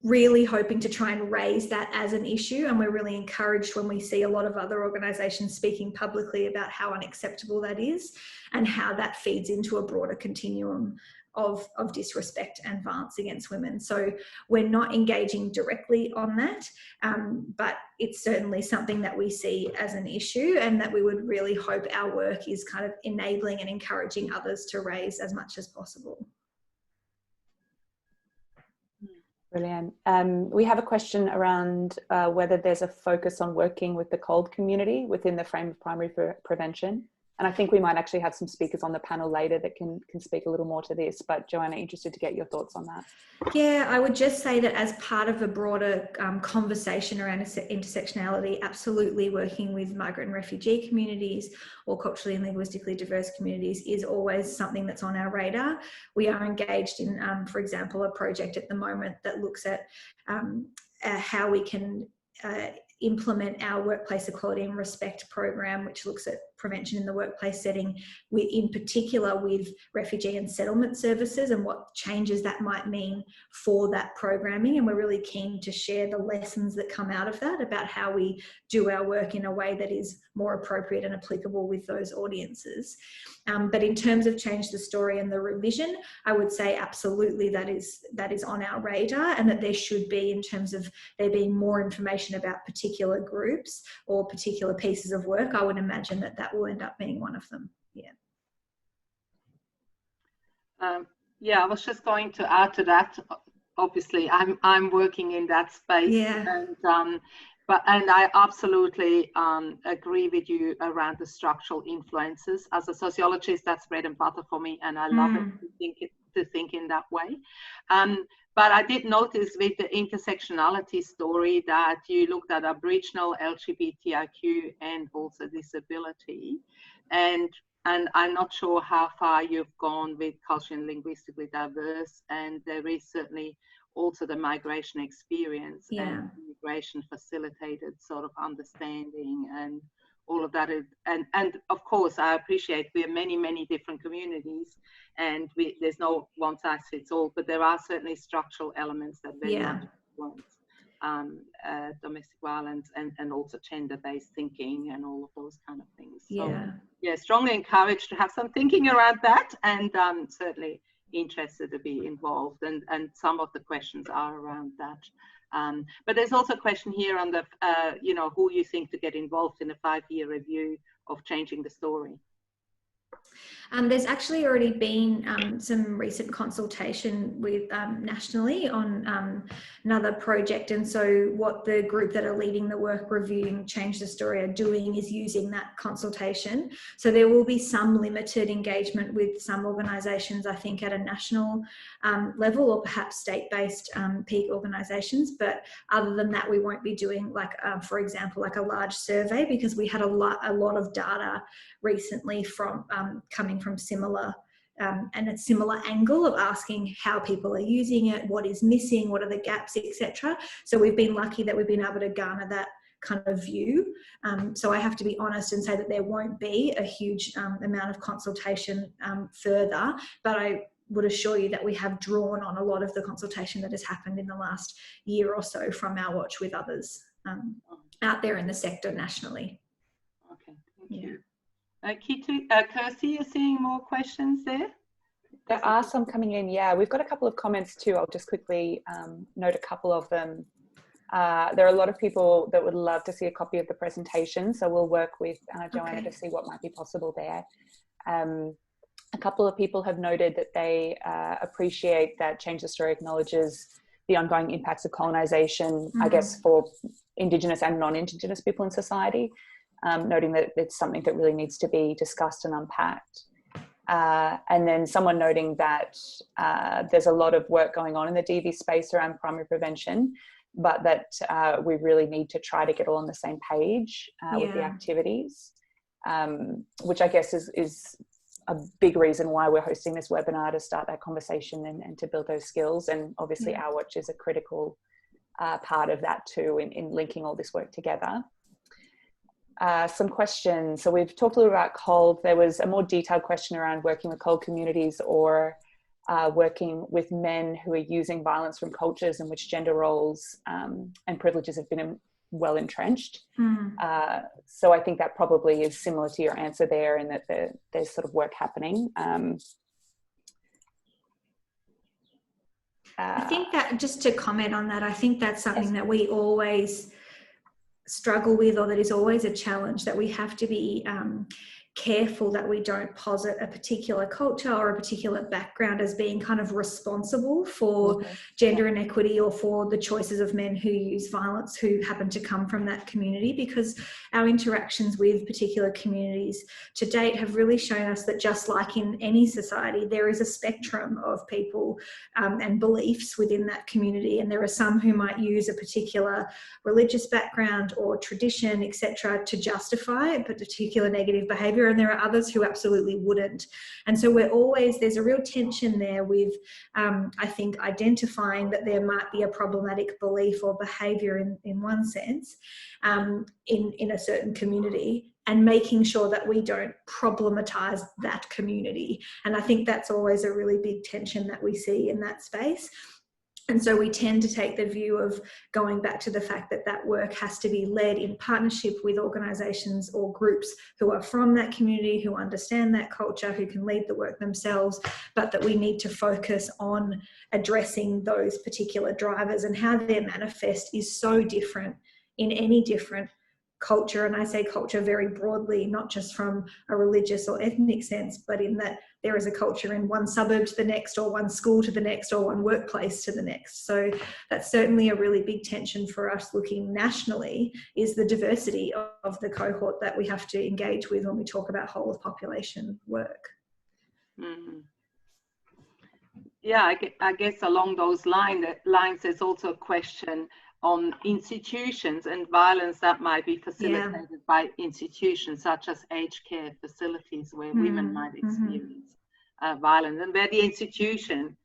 really hoping to try and raise that as an issue, and we're really encouraged when we see a lot of other organisations speaking publicly about how unacceptable that is and how that feeds into a broader continuum of disrespect and violence against women. So we're not engaging directly on that, but it's certainly something that we see as an issue, and that we would really hope our work is kind of enabling and encouraging others to raise as much as possible. Brilliant. We have a question around whether there's a focus on working with the COLD community within the frame of primary prevention. And I think we might actually have some speakers on the panel later that can speak a little more to this. But Joanna, interested to get your thoughts on that. Yeah, I would just say that as part of a broader conversation around intersectionality, absolutely working with migrant and refugee communities or culturally and linguistically diverse communities is always something that's on our radar. We are engaged in, for example, a project at the moment that looks at how we can implement our workplace equality and respect program, which looks at prevention in the workplace setting, in particular with refugee and settlement services and what changes that might mean for that programming. And we're really keen to share the lessons that come out of that about how we do our work in a way that is more appropriate and applicable with those audiences. But in terms of change the story and the revision, I would say absolutely that is on our radar, and that there should be, in terms of there being more information about particular groups or particular pieces of work. I would imagine that will end up being one of them. Yeah. Yeah, I was just going to add to that. Obviously, I'm working in that space, yeah. And I absolutely agree with you around the structural influences. As a sociologist, that's bread and butter for me, and I love it to think in that way. But I did notice with the intersectionality story that you looked at Aboriginal, LGBTIQ, and also disability. And I'm not sure how far you've gone with culturally and linguistically diverse. And there is certainly also the migration experience and migration facilitated sort of understanding and all of that. And of course, I appreciate we are many different communities, and there's no one size fits all, but there are certainly structural elements that very much influence domestic violence and also gender-based thinking and all of those kind of things. So yeah, strongly encouraged to have some thinking around that, and certainly interested to be involved, and some of the questions are around that. But there's also a question here on the, who you think to get involved in a 5-year review of changing the story. There's actually already been some recent consultation with nationally on another project, and so what the group that are leading the work reviewing Change the Story are doing is using that consultation. So there will be some limited engagement with some organisations, I think, at a national level, or perhaps state-based peak organisations. But other than that, we won't be doing, like, for example, like a large survey, because we had a lot of data recently from coming from similar and a similar angle of asking how people are using it, what is missing, what are the gaps, etc. So we've been lucky that we've been able to garner that kind of view. So I have to be honest and say that there won't be a huge amount of consultation further, but I would assure you that we have drawn on a lot of the consultation that has happened in the last year or so from Our Watch with others out there in the sector nationally. Okay, thank you. Kirsty, you're seeing more questions there? There are some coming in, yeah. We've got a couple of comments too. I'll just quickly note a couple of them. There are a lot of people that would love to see a copy of the presentation, so we'll work with Joanna to see what might be possible there. A couple of people have noted that they appreciate that Change the Story acknowledges the ongoing impacts of colonisation, I guess, for Indigenous and non-Indigenous people in society, noting that it's something that really needs to be discussed and unpacked. And then someone noting that there's a lot of work going on in the DV space around primary prevention, but that we really need to try to get all on the same page with the activities, which I guess is a big reason why we're hosting this webinar, to start that conversation and to build those skills. And obviously Our Watch is a critical part of that too, in linking all this work together. Some questions. So we've talked a little about COLD. There was a more detailed question around working with COLD communities or working with men who are using violence from cultures in which gender roles and privileges have been well entrenched. So I think that probably is similar to your answer there, in that there's sort of work happening. I think that, just to comment on that, I think that's something that we always struggle with, or that is always a challenge, that we have to be careful that we don't posit a particular culture or a particular background as being kind of responsible for gender inequity or for the choices of men who use violence who happen to come from that community, because our interactions with particular communities to date have really shown us that, just like in any society, there is a spectrum of people and beliefs within that community, and there are some who might use a particular religious background or tradition, etc., to justify a particular negative behaviour, and there are others who absolutely wouldn't. And so there's a real tension there with, I think, identifying that there might be a problematic belief or behaviour in one sense in a certain community, and making sure that we don't problematise that community. And I think that's always a really big tension that we see in that space. And so we tend to take the view of going back to the fact that that work has to be led in partnership with organisations or groups who are from that community, who understand that culture, who can lead the work themselves, but that we need to focus on addressing those particular drivers, and how their manifest is so different in any different culture. And I say culture very broadly, not just from a religious or ethnic sense, but in that there is a culture in one suburb to the next, or one school to the next, or one workplace to the next. So that's certainly a really big tension for us looking nationally, is the diversity of the cohort that we have to engage with when we talk about whole of population work. Yeah, I guess along those lines, there's also a question on institutions and violence that might be facilitated by institutions such as aged care facilities, where women might experience violence, and where the institution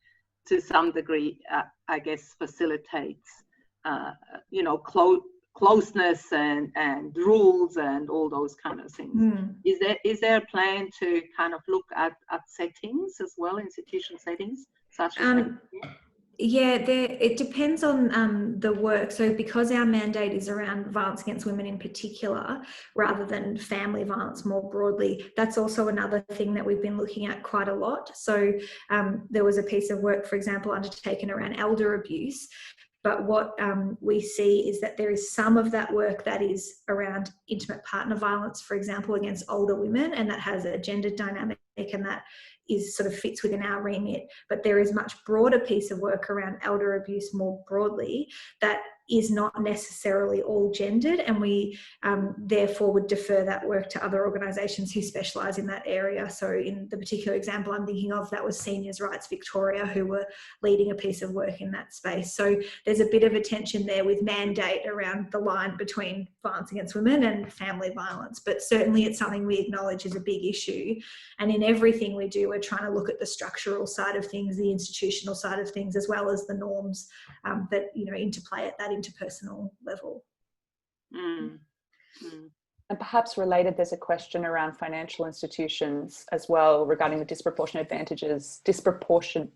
to some degree, I guess, facilitates closeness and rules and all those kind of things. Is there a plan to kind of look at settings as well, institution settings such as Yeah, it depends on the work. So because our mandate is around violence against women in particular, rather than family violence more broadly, that's also another thing that we've been looking at quite a lot. So there was a piece of work, for example, undertaken around elder abuse. But what we see is that there is some of that work that is around intimate partner violence, for example, against older women, and that has a gendered dynamic, and that is sort of fits within our remit. But there is much broader piece of work around elder abuse more broadly that is not necessarily all gendered, and we therefore would defer that work to other organisations who specialise in that area. So in the particular example I'm thinking of, that was Seniors Rights Victoria, who were leading a piece of work in that space. So there's a bit of a tension there with mandate around the line between violence against women and family violence, but certainly it's something we acknowledge is a big issue. And in everything we do, we're trying to look at the structural side of things, the institutional side of things, as well as the norms that interplay at that interpersonal level. And perhaps related, there's a question around financial institutions as well, regarding the disproportionate advantages, I'm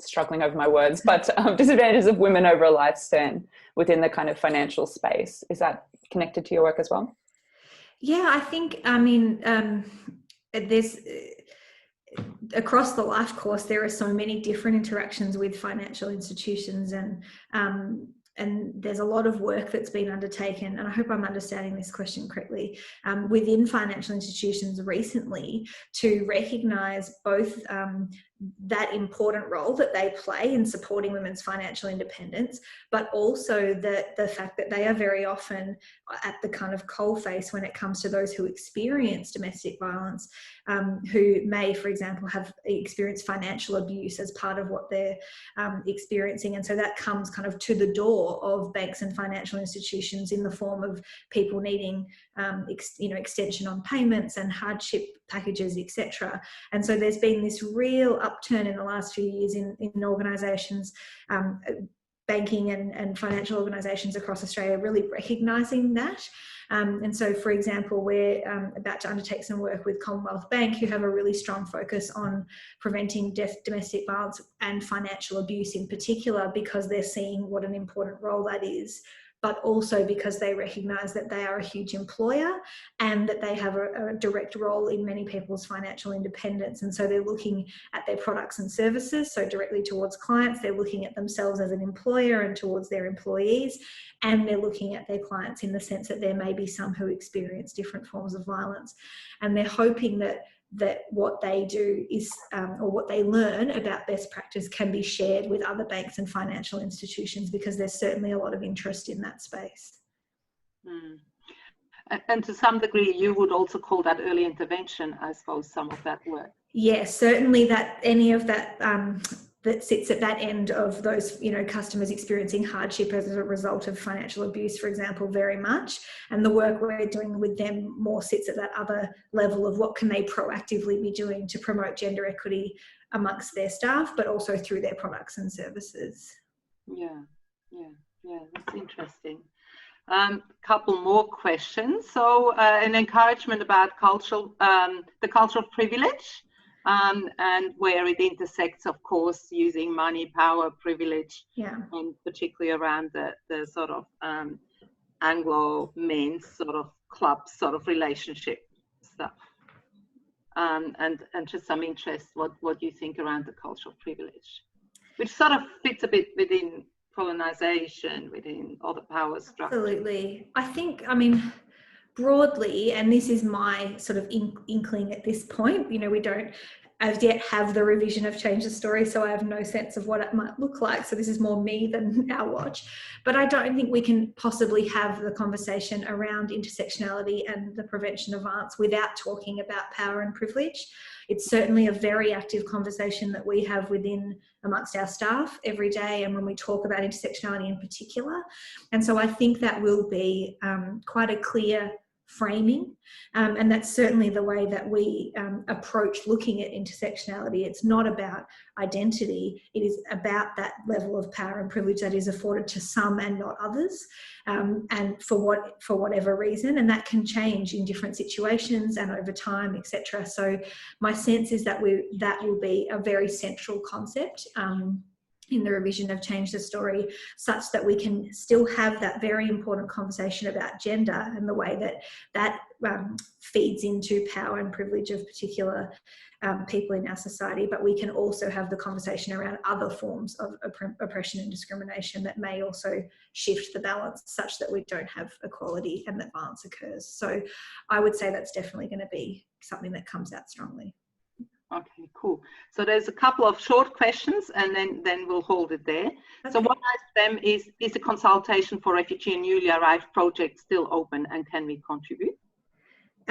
struggling over my words, but disadvantages of women over a lifespan within the kind of financial space. Is that connected to your work as well? Yeah, I think, there's across the life course, there are so many different interactions with financial institutions, and there's a lot of work that's been undertaken, and I hope I'm understanding this question correctly, within financial institutions recently to recognise both that important role that they play in supporting women's financial independence, but also the fact that they are very often at the kind of coalface when it comes to those who experience domestic violence, who may, for example, have experienced financial abuse as part of what they're experiencing. And so that comes kind of to the door of banks and financial institutions in the form of people needing extension on payments and hardship packages, etc. And so there's been this real upturn in the last few years in organisations, banking and financial organisations across Australia really recognising that. And so, for example, we're about to undertake some work with Commonwealth Bank, who have a really strong focus on preventing domestic violence and financial abuse in particular, because they're seeing what an important role that is, but also because they recognise that they are a huge employer and that they have a direct role in many people's financial independence. And so they're looking at their products and services, so directly towards clients. They're looking at themselves as an employer and towards their employees, and they're looking at their clients in the sense that there may be some who experience different forms of violence. And they're hoping that what they do is, or what they learn about best practice can be shared with other banks and financial institutions, because there's certainly a lot of interest in that space. And to some degree, you would also call that early intervention, I suppose, some of that work. Yes, certainly that any of that that sits at that end of those, customers experiencing hardship as a result of financial abuse, for example, very much. And the work we're doing with them more sits at that other level of what can they proactively be doing to promote gender equity amongst their staff, but also through their products and services. Yeah, that's interesting. Couple more questions. So an encouragement about the cultural privilege, and where it intersects, of course, using money, power, privilege, and particularly around the sort of Anglo men's sort of club sort of relationship stuff. And just some interest, what you think around the cultural privilege, which sort of fits a bit within colonization, within other power structures. Absolutely. I think, broadly, and this is my sort of inkling at this point, we don't as yet have the revision of Change the Story, so I have no sense of what it might look like. So this is more me than our watch. But I don't think we can possibly have the conversation around intersectionality and the prevention of violence without talking about power and privilege. It's certainly a very active conversation that we have amongst our staff every day, and when we talk about intersectionality in particular. And so I think that will be quite a clear framing, and that's certainly the way that we approach looking at intersectionality. It's not about identity, it is about that level of power and privilege that is afforded to some and not others, and for whatever reason, and that can change in different situations and over time, etc. So my sense is that that will be a very central concept in the revision of Change the Story, such that we can still have that very important conversation about gender and the way that feeds into power and privilege of particular people in our society, but we can also have the conversation around other forms of oppression and discrimination that may also shift the balance such that we don't have equality and that violence occurs. So I would say that's definitely going to be something that comes out strongly. Okay, cool. So there's a couple of short questions, and then we'll hold it there. Okay. So one of them is the consultation for refugee and newly arrived project still open, and can we contribute?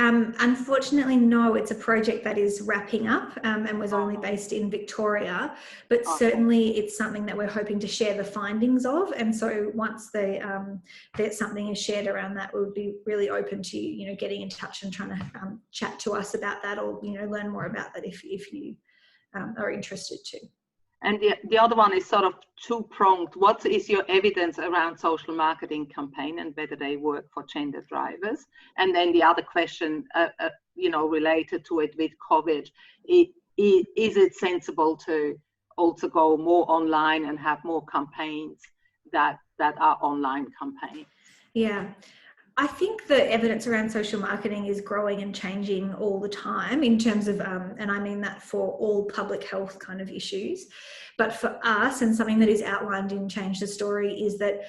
Unfortunately, no. It's a project that is wrapping up and was only based in Victoria, but certainly it's something that we're hoping to share the findings of. And so once that something is shared around that, we would be really open to getting in touch and trying to chat to us about that, or learn more about that if you are interested too. And the other one is sort of two-pronged. What is your evidence around social marketing campaign and whether they work for gender drivers? And then the other question, related to it with COVID, is it sensible to also go more online and have more campaigns that are online campaigns? Yeah. I think the evidence around social marketing is growing and changing all the time in terms of, and I mean that for all public health kind of issues. But for us, and something that is outlined in Change the Story, is that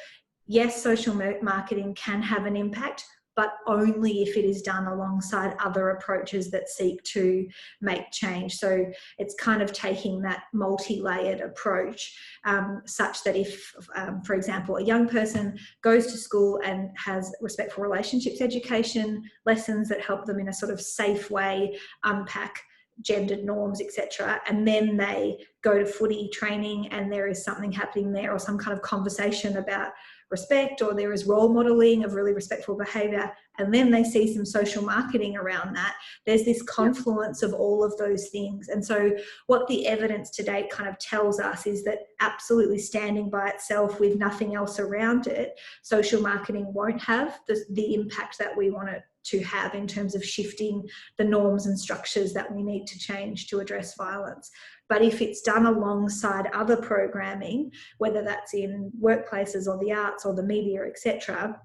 yes, social marketing can have an impact, but only if it is done alongside other approaches that seek to make change. So it's kind of taking that multi-layered approach, such that if, for example, a young person goes to school and has respectful relationships education, lessons that help them in a sort of safe way unpack gendered norms, etc., and then they go to footy training and there is something happening there, or some kind of conversation about respect, or there is role modeling of really respectful behaviour, and then they see some social marketing around that. There's this confluence of all of those things. And so what the evidence to date kind of tells us is that absolutely standing by itself with nothing else around it, social marketing won't have the impact that we want it to have in terms of shifting the norms and structures that we need to change to address violence. But if it's done alongside other programming, whether that's in workplaces or the arts or the media, etc.,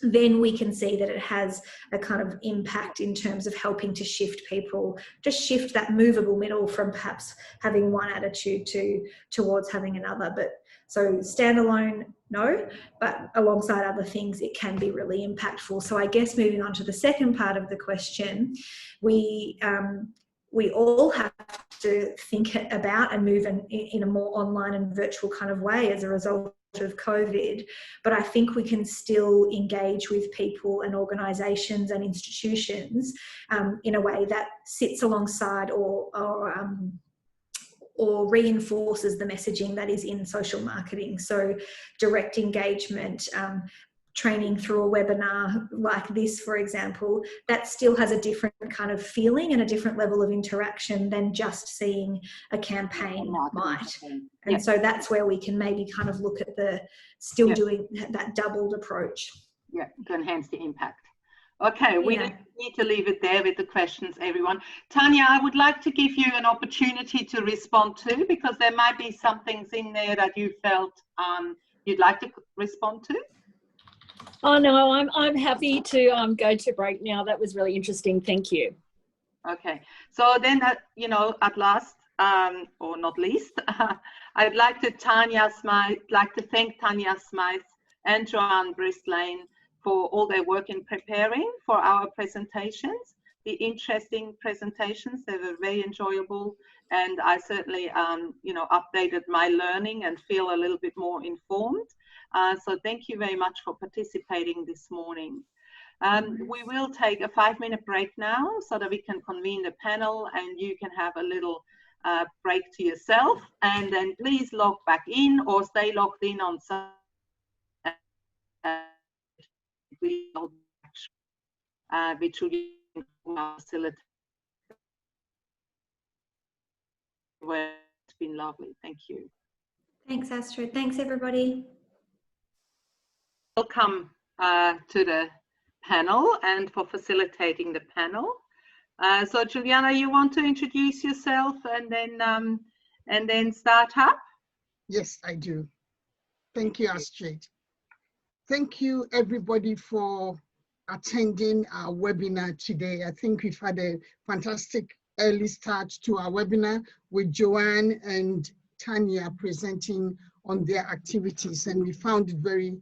then we can see that it has a kind of impact in terms of helping to shift people, just shift that movable middle from perhaps having one attitude towards having another. But so standalone, no, but alongside other things, it can be really impactful. So I guess moving on to the second part of the question, we all have to think about and move in a more online and virtual kind of way as a result of COVID, but I think we can still engage with people and organisations and institutions in a way that sits alongside or reinforces the messaging that is in social marketing. So direct engagement, training through a webinar like this, for example, that still has a different kind of feeling and a different level of interaction than just seeing a campaign might. And so that's where we can maybe kind of look at the still doing that doubled approach. Yeah, to enhance the impact. Okay, we need to leave it there with the questions, everyone. Tanya, I would like to give you an opportunity to respond to, because there might be some things in there that you felt you'd like to respond to. Oh no, I'm happy to go to break now. That was really interesting. Thank you. Okay, so then you know, at last, or not least, I'd like to thank Tanya Smythe and Joanne Bristlane for all their work in preparing for our presentations. The interesting presentations, they were very enjoyable, and I certainly you know, updated my learning and feel a little bit more informed. So thank you very much for participating this morning. We will take a 5-minute break now so that we can convene the panel and you can have a little break to yourself, and then please log back in or stay logged in on some which will facilitate. Well, it's been lovely. Thank you. Thanks, Astrid. Thanks, everybody. Welcome to the panel and for facilitating the panel. So Juliana, you want to introduce yourself and then start up? Yes, I do. Thank you, Astrid. Thank you, everybody, for attending our webinar today. I think we've had a fantastic early start to our webinar with Joanne and Tanya presenting on their activities, and we found it very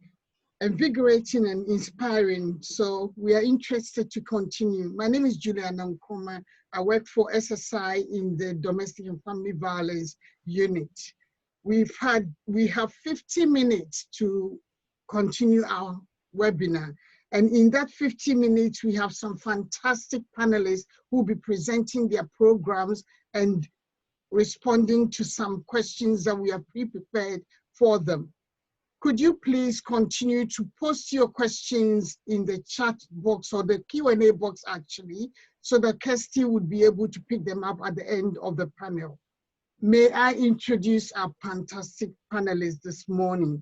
invigorating and inspiring. So we are interested to continue. My name is Juliana Nkoma. I work for SSI in the Domestic and Family Violence Unit. We have 50 minutes to continue our webinar. And in that 50 minutes, we have some fantastic panelists who will be presenting their programs and responding to some questions that we have pre-prepared for them. Could you please continue to post your questions in the chat box, or the Q&A box actually, so that Kirsty would be able to pick them up at the end of the panel. May I introduce our fantastic panelists this morning.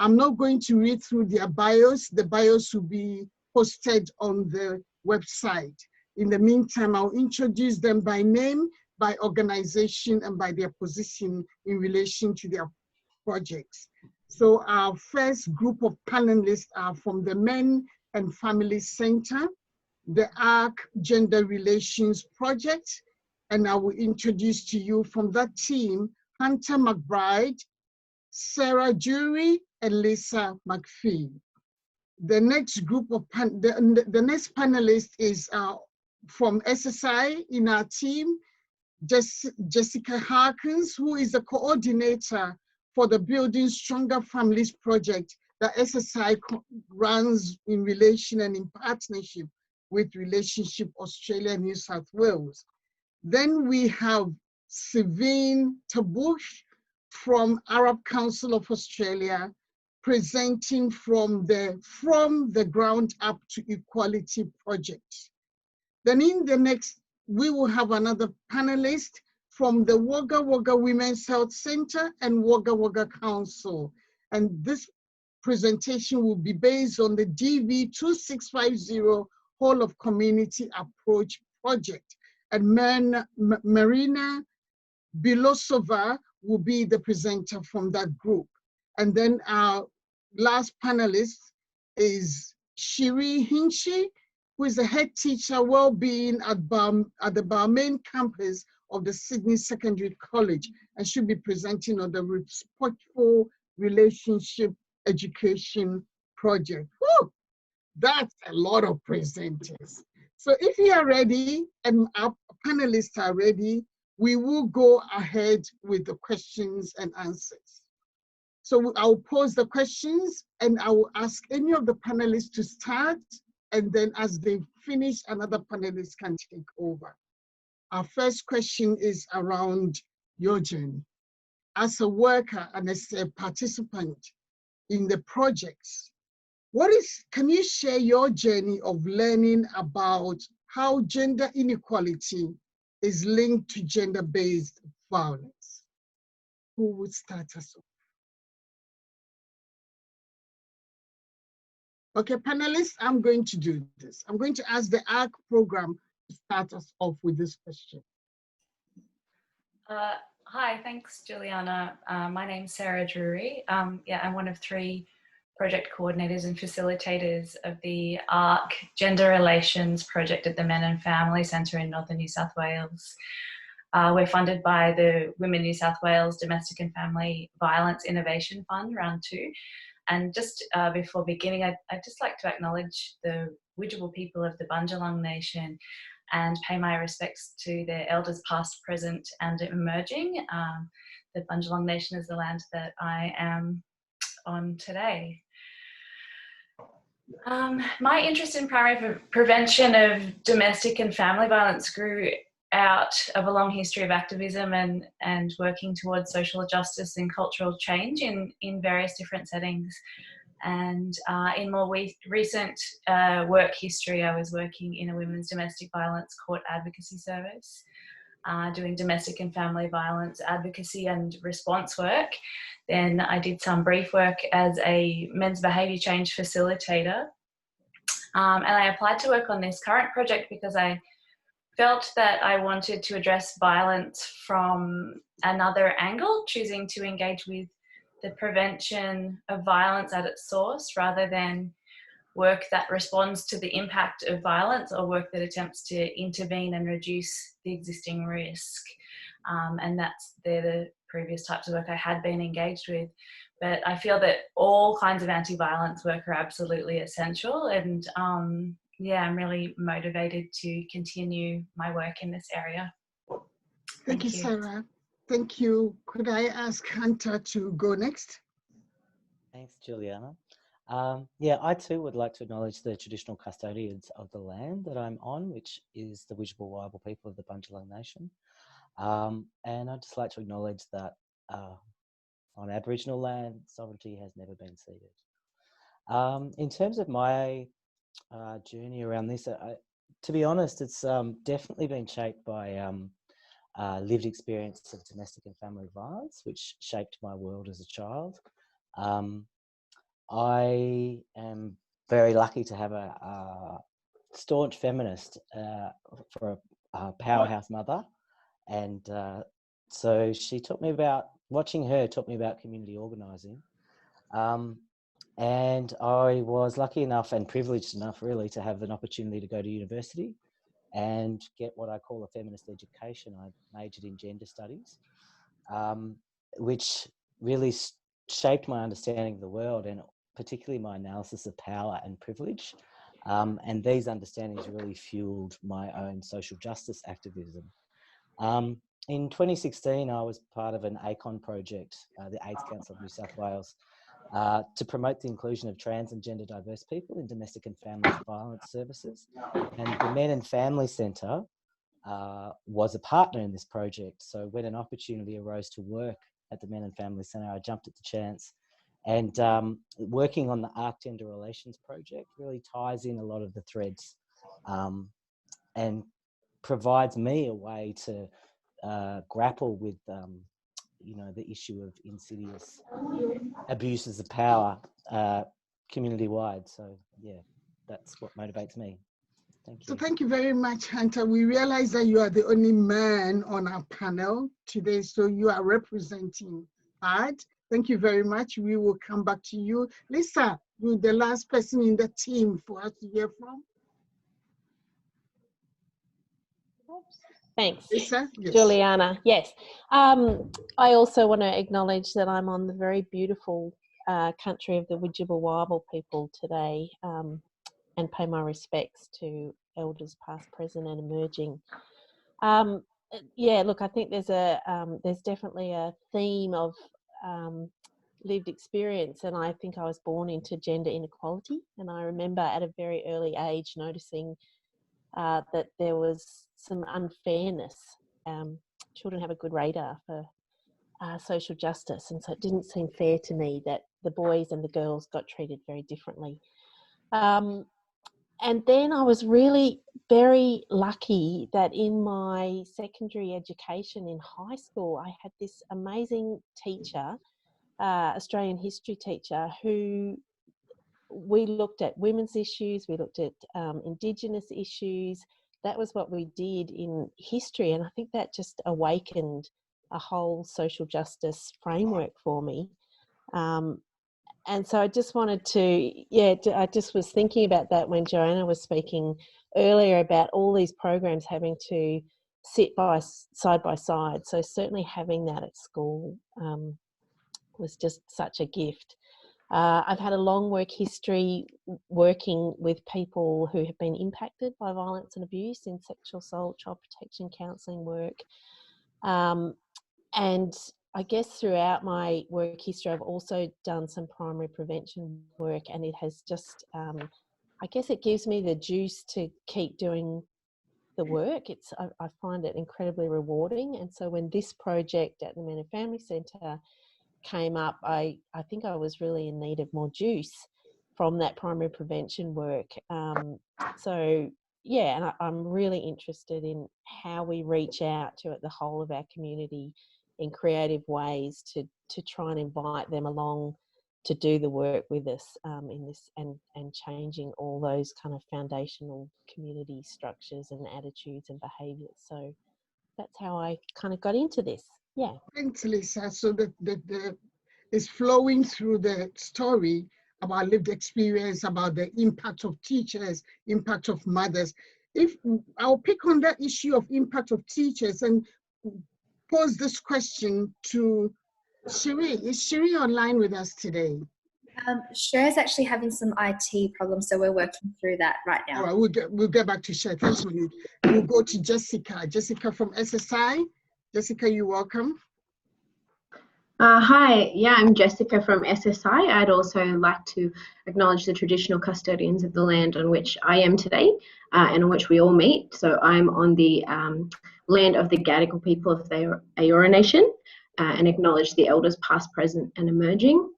I'm not going to read through their bios. The bios will be posted on the website. In the meantime, I'll introduce them by name, by organization, and by their position in relation to their projects. So our first group of panelists are from the Men and Family Center, the ARC Gender Relations Project, and I will introduce to you from that team, Hunter McBride, Sarah Jury, and Lisa McPhee. The next group of the next panelist is from SSI in our team, Jessica Harkins, who is the coordinator for the Building Stronger Families project that SSI runs in relation and in partnership with Relationship Australia and New South Wales. Then we have Sivine Tabush from Arab Council of Australia, presenting from the Ground Up to Equality project. Then in the next, we will have another panelist from the Wagga Wagga Women's Health Center and Wagga Wagga Council. And this presentation will be based on the DV 2650 Whole of Community Approach project. And Marina Bilosova will be the presenter from that group. And then our last panelist is Shiri Hinchi, who is the head teacher well-being at the Balmain campus of the Sydney Secondary College, and she'll be presenting on the Respectful Relationship Education Project. Whew, that's a lot of presenters. So if you are ready and our panelists are ready, we will go ahead with the questions and answers. So I'll pose the questions and I will ask any of the panelists to start, and then as they finish, another panelist can take over. Our first question is around your journey. As a worker and as a participant in the projects, can you share your journey of learning about how gender inequality is linked to gender-based violence? Who would start us off? Okay, panelists, I'm going to do this. I'm going to ask the ARC program to start us off with this question. Hi, thanks, Juliana. My name's Sarah Drury. I'm one of 3 project coordinators and facilitators of the ARC Gender Relations project at the Men and Family Centre in Northern New South Wales. We're funded by the Women New South Wales Domestic and Family Violence Innovation Fund, Round 2. And just before beginning, I'd just like to acknowledge the Widjabul people of the Bundjalung Nation and pay my respects to their elders past, present and emerging. The Bundjalung Nation is the land that I am on today. My interest in primary prevention of domestic and family violence grew out of a long history of activism and working towards social justice and cultural change in various different settings. And in more recent work history, I was working in a women's domestic violence court advocacy service, doing domestic and family violence advocacy and response work. Then I did some brief work as a men's behaviour change facilitator. And I applied to work on this current project because I felt that I wanted to address violence from another angle, choosing to engage with the prevention of violence at its source rather than work that responds to the impact of violence or work that attempts to intervene and reduce the existing risk. And they're the previous types of work I had been engaged with. But I feel that all kinds of anti-violence work are absolutely essential, and I'm really motivated to continue my work in this area. Thank you, Sarah. Thank you. Could I ask Hunter to go next? Thanks, Juliana. I too would like to acknowledge the traditional custodians of the land that I'm on, which is the Widjabul Waible people of the Bundjalung Nation. And I'd just like to acknowledge that on Aboriginal land, sovereignty has never been ceded. In terms of my journey around this, to be honest, it's definitely been shaped by lived experience of domestic and family violence, which shaped my world as a child. I am very lucky to have a staunch feminist for a powerhouse mother, and so she taught me about, watching her taught me about community organising. And I was lucky enough and privileged enough really to have an opportunity to go to university and get what I call a feminist education. I majored in gender studies, which really shaped my understanding of the world, and particularly my analysis of power and privilege. And these understandings really fueled my own social justice activism. In 2016, I was part of an ACON project, the AIDS Council of New South Wales, to promote the inclusion of trans and gender diverse people in domestic and family violence services. And the Men and Family Centre was a partner in this project. So when an opportunity arose to work at the Men and Family Centre, I jumped at the chance. And working on the ARC Gender Relations project really ties in a lot of the threads and provides me a way to grapple with, you know, the issue of insidious abuses of power community-wide. So, yeah, that's what motivates me. Thank you. So thank you very much, Hunter. We realize that you are the only man on our panel today, so you are representing ARD. Thank you very much. We will come back to you. Lisa, you're the last person in the team for us to hear from. Thanks, Lisa? Yes. Juliana. Yes, I also want to acknowledge that I'm on the very beautiful country of the Widjabul people today, and pay my respects to elders past, present and emerging. Yeah, look, I think there's definitely a theme of lived experience, and I think I was born into gender inequality, and I remember at a very early age noticing that there was some unfairness. Children have a good radar for social justice, and so it didn't seem fair to me that the boys and the girls got treated very differently. And then I was really very lucky that in my secondary education in high school, I had this amazing teacher, Australian history teacher, who we looked at women's issues, we looked at Indigenous issues. That was what we did in history, and I think that just awakened a whole social justice framework for me. And so I just wanted to, I just was thinking about that when Joanna was speaking earlier about all these programs having to sit side by side. So certainly having that at school was just such a gift. I've had a long work history working with people who have been impacted by violence and abuse in sexual assault, child protection, counselling work. And I guess throughout my work history, I've also done some primary prevention work, and it has just, I guess it gives me the juice to keep doing the work. I find it incredibly rewarding. And so when this project at the Men and Family Centre came up, I think I was really in need of more juice from that primary prevention work. So yeah, and I'm really interested in how we reach out to the whole of our community in creative ways to try and invite them along to do the work with us in this and changing all those kind of foundational community structures and attitudes and behaviours. So that's how I kind of got into this. Yeah. Thanks, Lisa. So it's flowing through the story about lived experience, about the impact of teachers, impact of mothers. If I'll pick on that issue of impact of teachers and pose this question to Cherie. Is Cherie online with us today? Cher's actually having some IT problems, so we're working through that right now. All right, we'll get back to Cher. Thanks, Monique. We'll go to Jessica. Jessica from SSI. Jessica, you're welcome. Hi, yeah, I'm Jessica from SSI. I'd also like to acknowledge the traditional custodians of the land on which I am today and on which we all meet. So I'm on the land of the Gadigal people of the Eora Nation and acknowledge the elders past, present and emerging.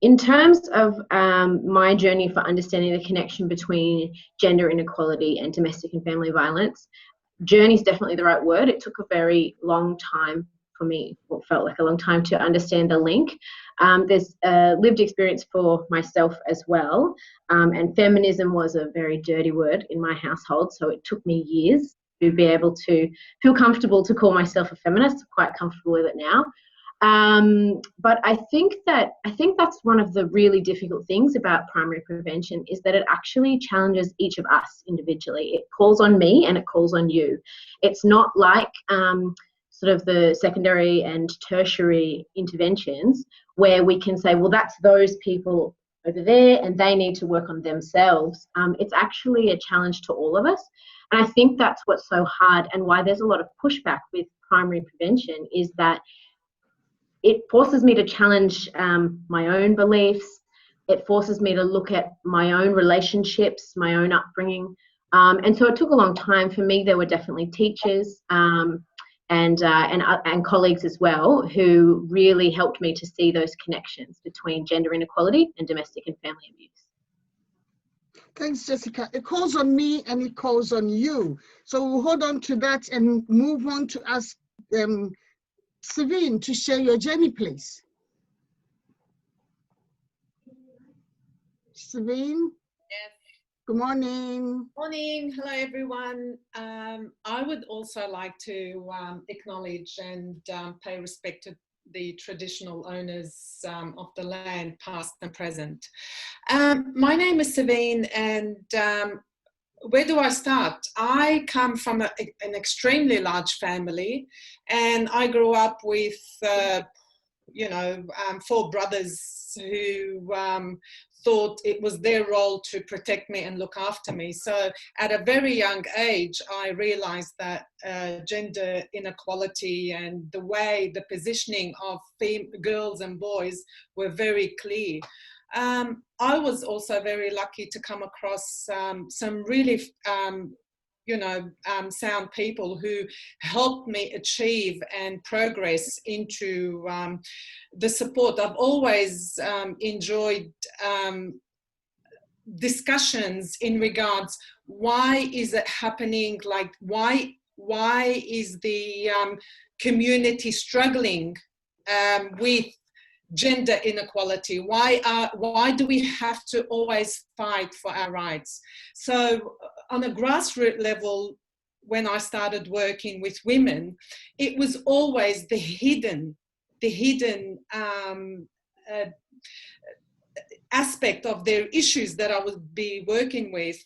In terms of my journey for understanding the connection between gender inequality and domestic and family violence, journey is definitely the right word. It took a very long time for me, what felt like a long time, to understand the link. There's a lived experience for myself as well, and feminism was a very dirty word in my household, so it took me years to be able to feel comfortable to call myself a feminist. I'm quite comfortable with it now. But I think that's one of the really difficult things about primary prevention, is that it actually challenges each of us individually. It calls on me and it calls on you. It's not like sort of the secondary and tertiary interventions where we can say, well, that's those people over there and they need to work on themselves. It's actually a challenge to all of us. And I think that's what's so hard and why there's a lot of pushback with primary prevention, is that it forces me to challenge my own beliefs. It forces me to look at my own relationships, my own upbringing. And so it took a long time. For me, there were definitely teachers and colleagues as well who really helped me to see those connections between gender inequality and domestic and family abuse. Thanks, Jessica. It calls on me and it calls on you. So we'll hold on to that and move on to ask Savine to share your journey, please. Savine? Yes. Good morning. Morning. Hello, everyone. I would also like to acknowledge and pay respect to the traditional owners of the land, past and present. My name is Savine, and where do I start? I come from an extremely large family, and I grew up with, 4 brothers who thought it was their role to protect me and look after me. So at a very young age, I realized that gender inequality and the way the positioning of girls and boys were very clear. I was also very lucky to come across some really sound people who helped me achieve and progress into the support. I've always enjoyed discussions in regards, why is it happening? Like, why is the community struggling with gender inequality? Why do we have to always fight for our rights? So on a grassroots level, when I started working with women, it was always the hidden aspect of their issues that I would be working with,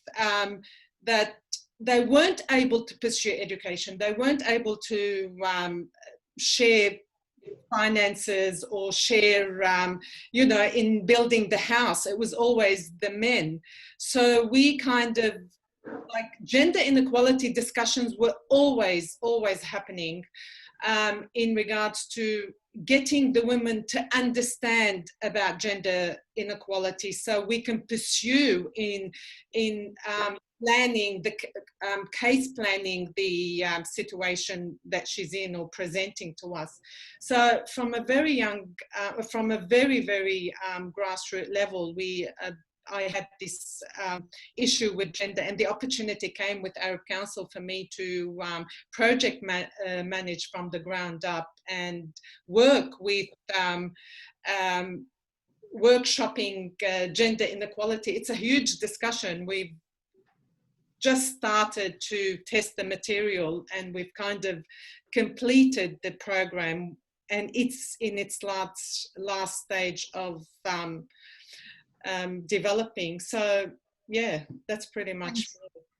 that they weren't able to pursue education, they weren't able to share finances or share, in building the house. It was always the men. So we kind of, like, gender inequality discussions were always happening in regards to getting the women to understand about gender inequality, so we can pursue in planning the case planning the situation that she's in or presenting to us. So from a very young, from a very grassroots level, I had this issue with gender, and the opportunity came with Arab Council for me to project manage from the ground up and work with workshopping gender inequality. It's a huge discussion. We've just started to test the material, and we've kind of completed the program, and it's in its last stage of developing. So yeah, that's pretty much.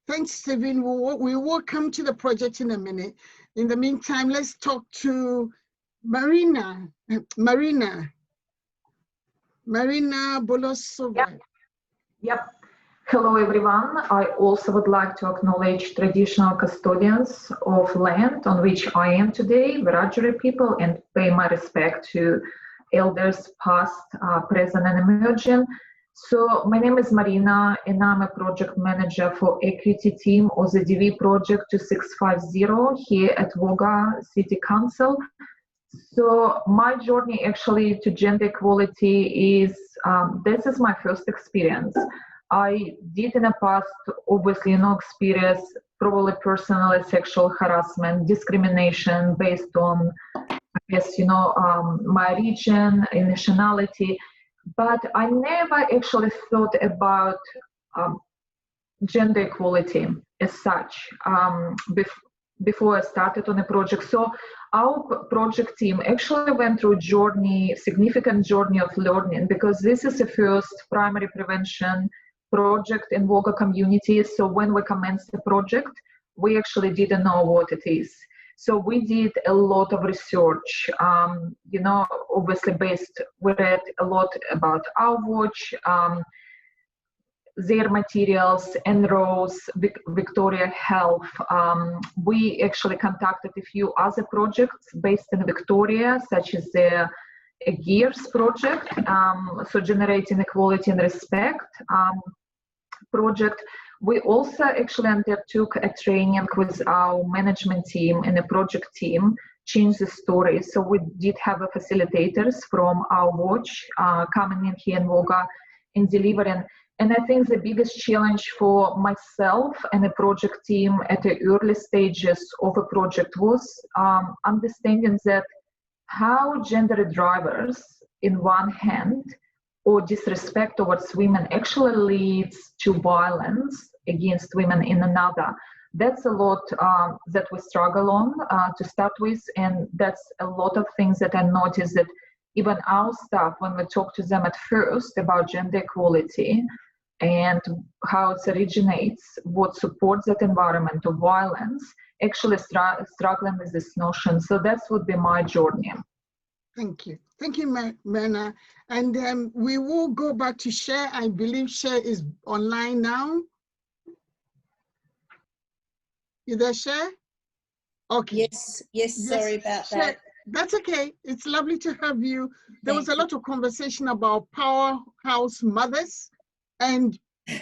Thanks, Stephen. We will come to the project in a minute. In the meantime, let's talk to Marina Bolosova. Yep. Hello, everyone. I also would like to acknowledge traditional custodians of land on which I am today, Wiradjuri people, and pay my respect to elders past, present, and emerging. So my name is Marina, and I'm a project manager for equity team of the DV project 2650 here at Wagga City Council. So my journey actually to gender equality is, this is my first experience. I did in the past, obviously, experience probably personal sexual harassment, discrimination based on, I guess, my region and nationality. But I never actually thought about gender equality as such before I started on a project. So our project team actually went through a significant journey of learning, because this is the first primary prevention project in Wagga community. So when we commenced the project, we actually didn't know what it is. So we did a lot of research, you know, obviously we read a lot about Our Watch, their materials, NROS, Victoria Health. We actually contacted a few other projects based in Victoria, such as the GEARS project, so Generating Equality and Respect project. We also actually undertook a training with our management team and a project team, Change the Story. So we did have facilitators from Our Watch coming in here in Volga and delivering. And I think the biggest challenge for myself and the project team at the early stages of a project was understanding that how gender drivers, in one hand, or disrespect towards women actually leads to violence against women in another. That's a lot that we struggle on to start with, and that's a lot of things that I noticed that even our staff, when we talk to them at first about gender equality and how it originates, what supports that environment of violence, actually struggling with this notion. So that would be my journey. Thank you. Thank you, Myrna. And we will go back to Cher. I believe Cher is online now. You there, Cher? Okay. Yes, sorry about Cher, that. That's okay. It's lovely to have you. There was a lot of conversation about powerhouse mothers and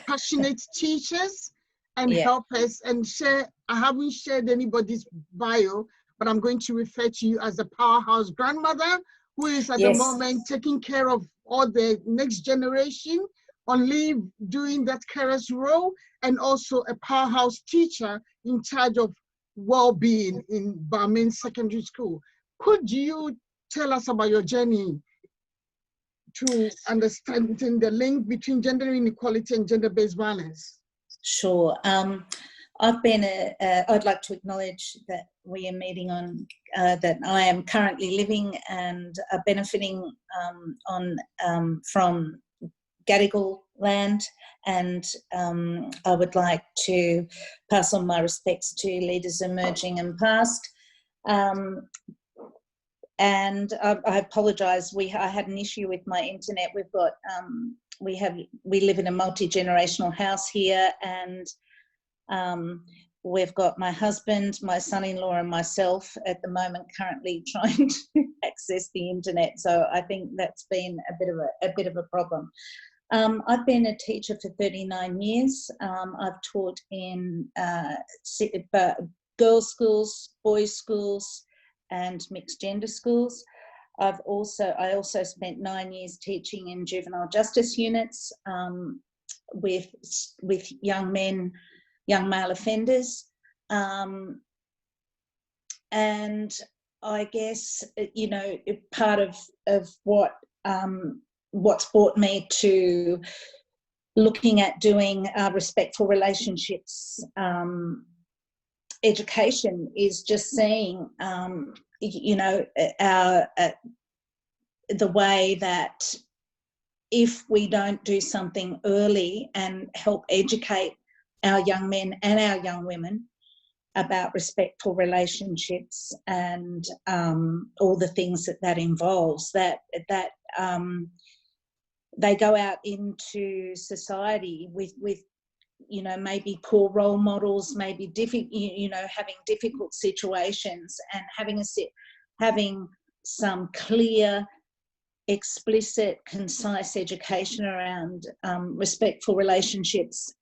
passionate teachers and helpers. And Cher, I haven't shared anybody's bio, but I'm going to refer to you as a powerhouse grandmother who is at the moment taking care of all the next generation on leave, doing that carer's role, and also a powerhouse teacher in charge of well-being in Barmin Secondary School. Could you tell us about your journey to understanding the link between gender inequality and gender-based violence? Sure. I'd like to acknowledge that we are meeting on, that I am currently living and benefiting from Gadigal land, and I would like to pass on my respects to leaders emerging and past. And I apologise. I had an issue with my internet. We've got we live in a multi-generational house here, and we've got my husband, my son-in-law, and myself at the moment currently trying to access the internet. So I think that's been a bit of a problem. I've been a teacher for 39 years. I've taught in girls' schools, boys' schools, and mixed gender schools. I also spent 9 years teaching in juvenile justice units with young men, young male offenders, and I guess, you know, part of what's brought me to looking at doing respectful relationships education is just seeing, you know, the way that if we don't do something early and help educate our young men and our young women about respectful relationships and all the things that involves, that they go out into society with you know, maybe poor role models, maybe you know, having difficult situations, and having some clear, explicit, concise education around respectful relationships,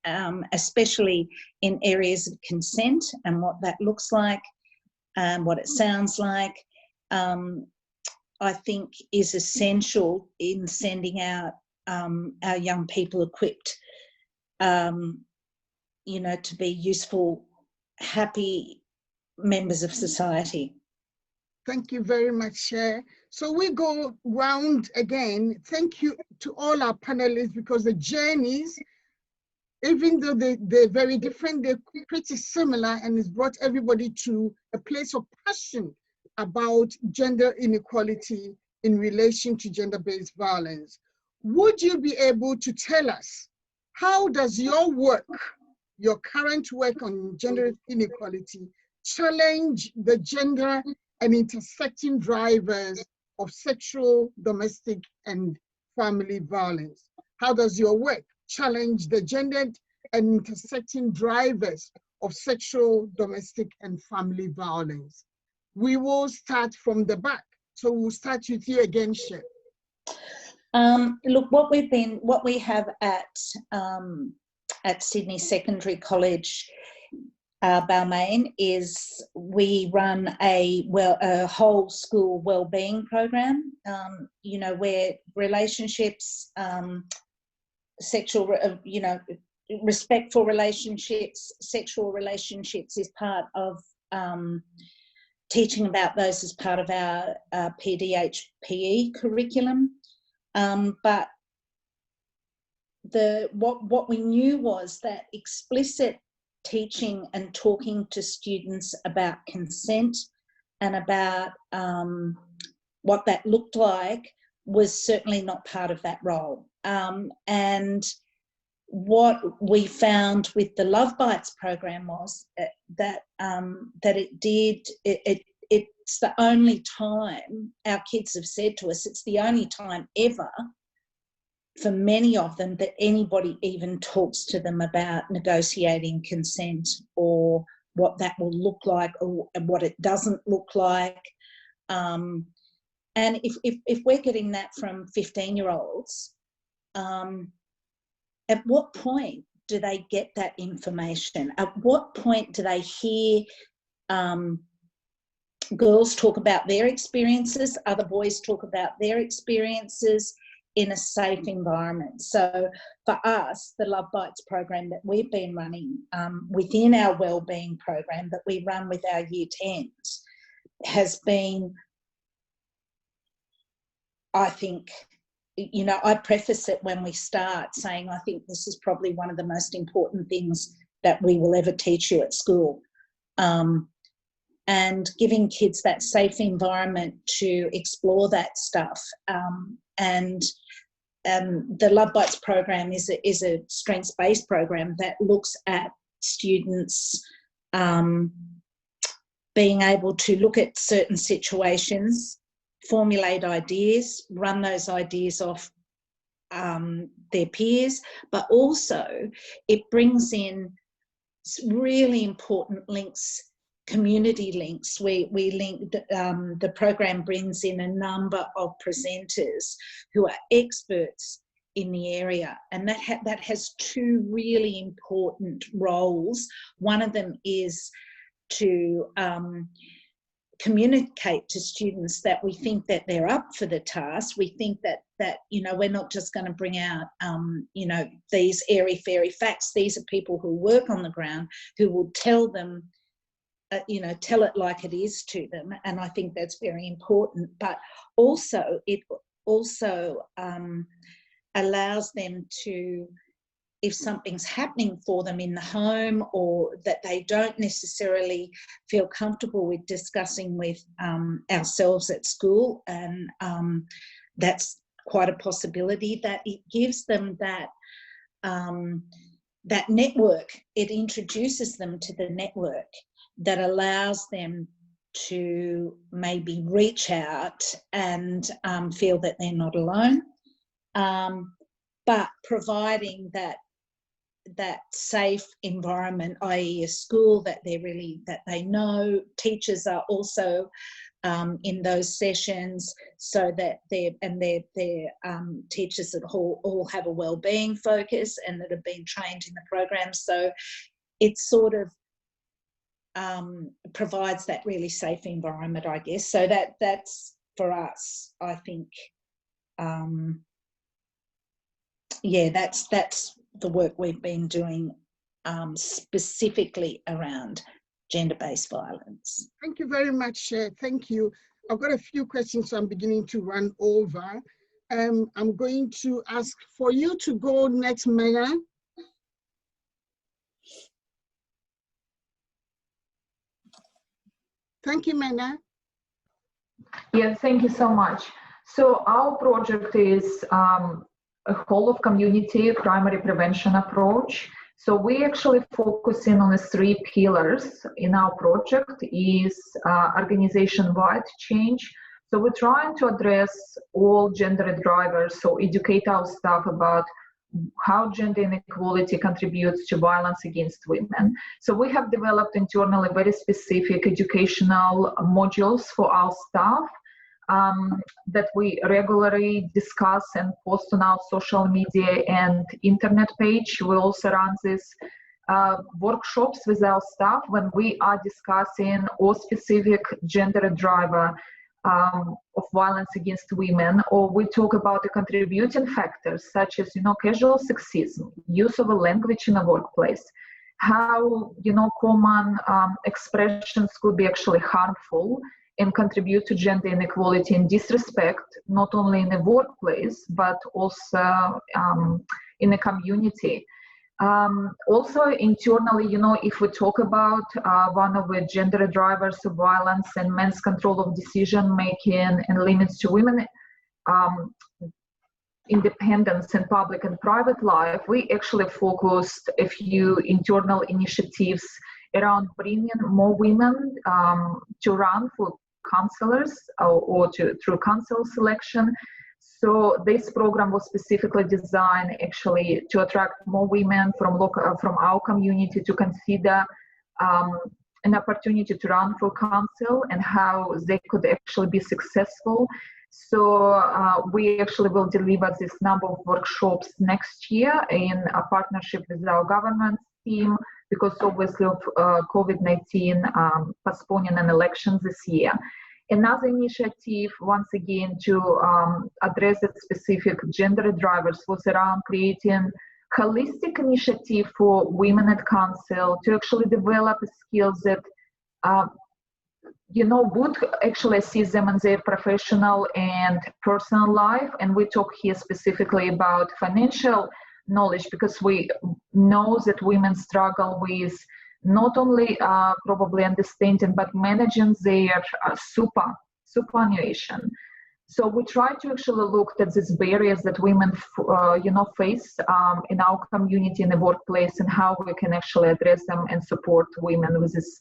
especially in areas of consent and what that looks like, what it sounds like, I think is essential in sending out our young people equipped, you know, to be useful, happy members of society. Thank you very much, Cher. So we go round again. Thank you to all our panelists, because the journeys, even though they're very different, they're pretty similar, and it's brought everybody to a place of passion about gender inequality in relation to gender-based violence. Would you be able to tell us, how does your work, your current work on gender inequality, challenge the gender and intersecting drivers of sexual, domestic, and family violence? How does your work challenge the gendered and intersecting drivers of sexual, domestic, and family violence? We will start from the back. So we'll start with you again, Shep. Look, what we have at Sydney Secondary College, Balmain, is we run a whole school wellbeing program. You know, where relationships, respectful relationships, sexual relationships is part of teaching about those as part of our PDHPE curriculum. But what we knew was that explicit teaching and talking to students about consent and about what that looked like was certainly not part of that role. And what we found with the Love Bites program was that it's the only time, our kids have said to us, it's the only time ever for many of them that anybody even talks to them about negotiating consent or what that will look like or what it doesn't look like. And if we're getting that from 15-year-olds, at what point do they get that information? At what point do they hear girls talk about their experiences, other boys talk about their experiences in a safe environment? So for us, the Love Bites program that we've been running within our wellbeing program that we run with our Year 10s has been, I think, you know, I preface it when we start saying, I think this is probably one of the most important things that we will ever teach you at school. And giving kids that safe environment to explore that stuff. And the Love Bites program is a strengths-based program that looks at students being able to look at certain situations, formulate ideas, run those ideas off their peers, but also it brings in really important links, community links. We link, the program brings in a number of presenters who are experts in the area, and that has two really important roles. One of them is to communicate to students that we think that they're up for the task. We think that you know, we're not just going to bring out you know, these airy-fairy facts. These are people who work on the ground who will tell them, you know, tell it like it is to them, and I think that's very important. But also it also allows them to, if something's happening for them in the home or that they don't necessarily feel comfortable with discussing with ourselves at school, and that's quite a possibility, that it gives them that that network. It introduces them to the network that allows them to maybe reach out and feel that they're not alone, but providing that safe environment, i.e. a school that they know. Teachers are also in those sessions, so that their teachers that all have a wellbeing focus and that have been trained in the program. So it sort of provides that really safe environment, I guess. So that's for us, I think. Yeah, that's the work we've been doing specifically around gender-based violence. Thank you very much. Thank you. I've got a few questions, so I'm beginning to run over. I'm going to ask for you to go next, Mena. Thank you, Mena. Yeah, thank you so much. So our project is a whole of community primary prevention approach, So we actually focusing on the 3 pillars in our project is organization-wide change. So we're trying to address all gender drivers, so educate our staff about how gender inequality contributes to violence against women. So we have developed internally very specific educational modules for our staff that we regularly discuss and post on our social media and internet page. We also run these workshops with our staff when we are discussing all specific gender driver of violence against women, or we talk about the contributing factors such as, casual sexism, use of a language in a workplace, how, common expressions could be actually harmful and contribute to gender inequality and disrespect, not only in the workplace, but also in the community. Also internally, if we talk about one of the gender drivers of violence and men's control of decision making and limits to women independence in public and private life, we actually focused a few internal initiatives around bringing more women to run for councillors or through council selection. So this program was specifically designed actually to attract more women from our community to consider an opportunity to run for council and how they could actually be successful. So we actually will deliver this number of workshops next year in a partnership with our government team, because obviously of COVID-19 postponing an election this year. Another initiative, once again, to address the specific gender drivers was around creating holistic initiative for women at council to actually develop skills that would actually assist them in their professional and personal life. And we talk here specifically about financial knowledge, because we know that women struggle with not only probably understanding, but managing their superannuation. So we try to actually look at these barriers that women, face in our community, in the workplace, and how we can actually address them and support women with this,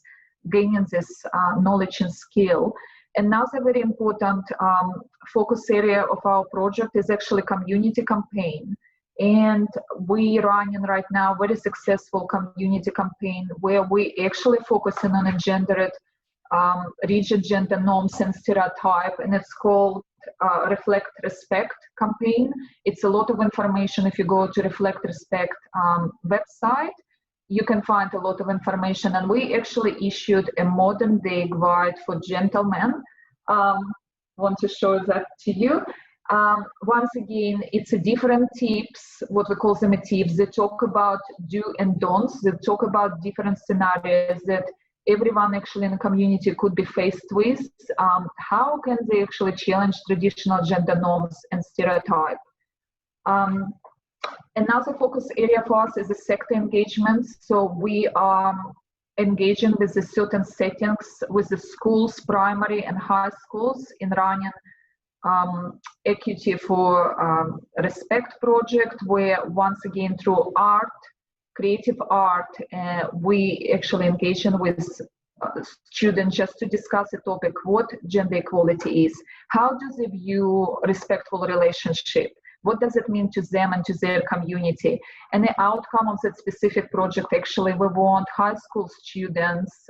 gaining this knowledge and skill. Another very important focus area of our project is actually community campaign. And we running right now very successful community campaign where we actually focusing on a gendered, rigid gender norms and stereotype, and it's called Reflect Respect campaign. It's a lot of information. If you go to Reflect Respect website, you can find a lot of information. And we actually issued a modern day guide for gentlemen. Want to show that to you. Once again, it's a different tips, what we call them tips. They talk about do and don'ts. They talk about different scenarios that everyone actually in the community could be faced with. How can they actually challenge traditional gender norms and stereotype? Another focus area for us is the sector engagement. So we are engaging with the certain settings with the schools, primary and high schools, in running equity for respect project, where once again through art, creative art, we actually engage with students just to discuss the topic, what gender equality is, how do they view respectful relationship, what does it mean to them and to their community. And the outcome of that specific project, actually we want high school students,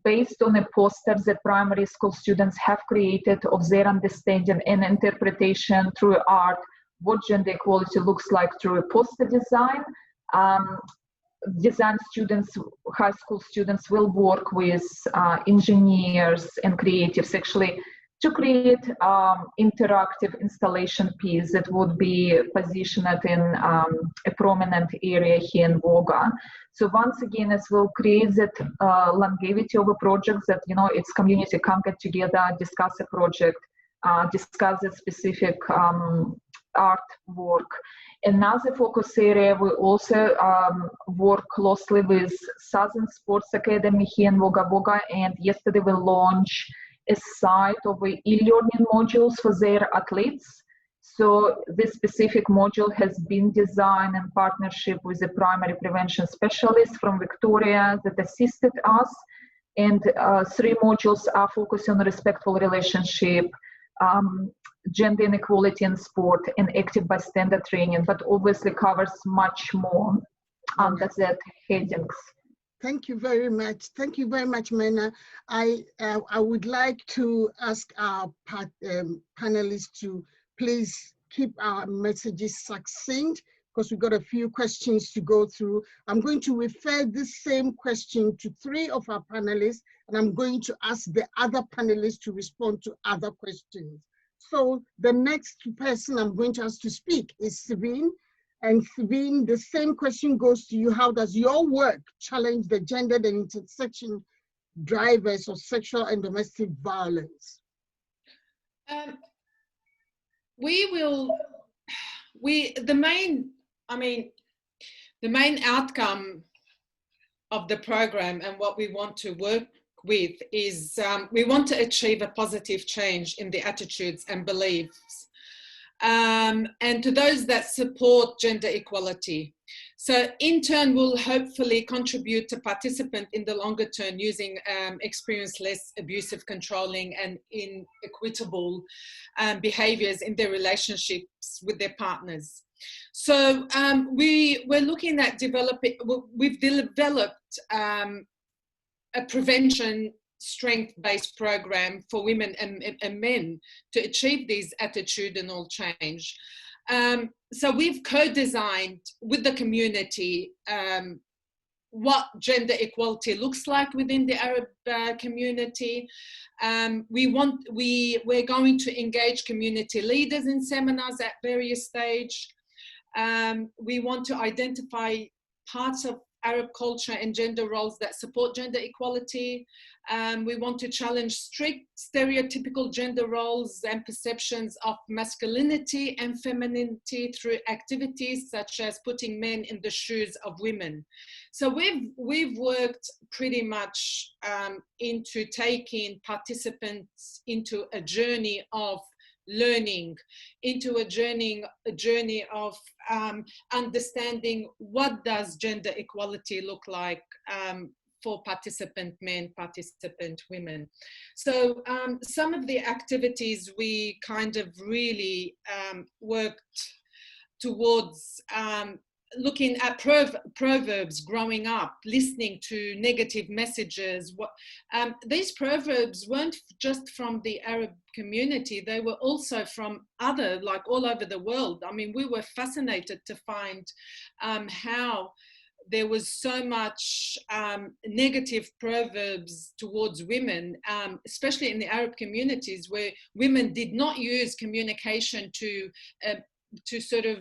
based on the posters that primary school students have created of their understanding and interpretation through art, what gender equality looks like through a poster design. Design students, high school students will work with engineers and creatives actually to create interactive installation piece that would be positioned in a prominent area here in Volga. So once again, as we'll create that longevity of a project that, its community can get together, discuss a project, discuss a specific artwork. Another focus area, we also work closely with Southern Sports Academy here in Volga, and yesterday we launched a site of e-learning modules for their athletes. So this specific module has been designed in partnership with a primary prevention specialist from Victoria that assisted us. And 3 modules are focused on respectful relationship, gender inequality in sport, and active bystander training, but obviously covers much more under that headings. Thank you very much. Thank you very much, Mena. I would like to ask our panelists to please keep our messages succinct, because we've got a few questions to go through. I'm going to refer this same question to 3 of our panelists, and I'm going to ask the other panelists to respond to other questions. So the next person I'm going to ask to speak is Sabine. And Sabine, the same question goes to you. How does your work challenge the gendered and intersection drivers of sexual and domestic violence? The main outcome of the program and what we want to work with is we want to achieve a positive change in the attitudes and beliefs, and to those that support gender equality. So in turn, we'll hopefully contribute to participants in the longer term using experience less abusive, controlling and inequitable behaviors in their relationships with their partners. So we're looking at we've developed a prevention strength-based program for women and men to achieve these attitudinal change. So we've co-designed with the community what gender equality looks like within the Arab community. We're going to engage community leaders in seminars at various stages. We want to identify parts of Arab culture and gender roles that support gender equality. We want to challenge strict stereotypical gender roles and perceptions of masculinity and femininity through activities such as putting men in the shoes of women. So we've worked pretty much into taking participants into a journey of learning, into a journey of understanding what does gender equality look like for participant men, participant women. So some of the activities we kind of really worked towards looking at proverbs growing up, listening to negative messages. These proverbs weren't just from the Arab community, they were also from other, like all over the world. I mean, we were fascinated to find how there was so much negative proverbs towards women, especially in the Arab communities where women did not use communication to sort of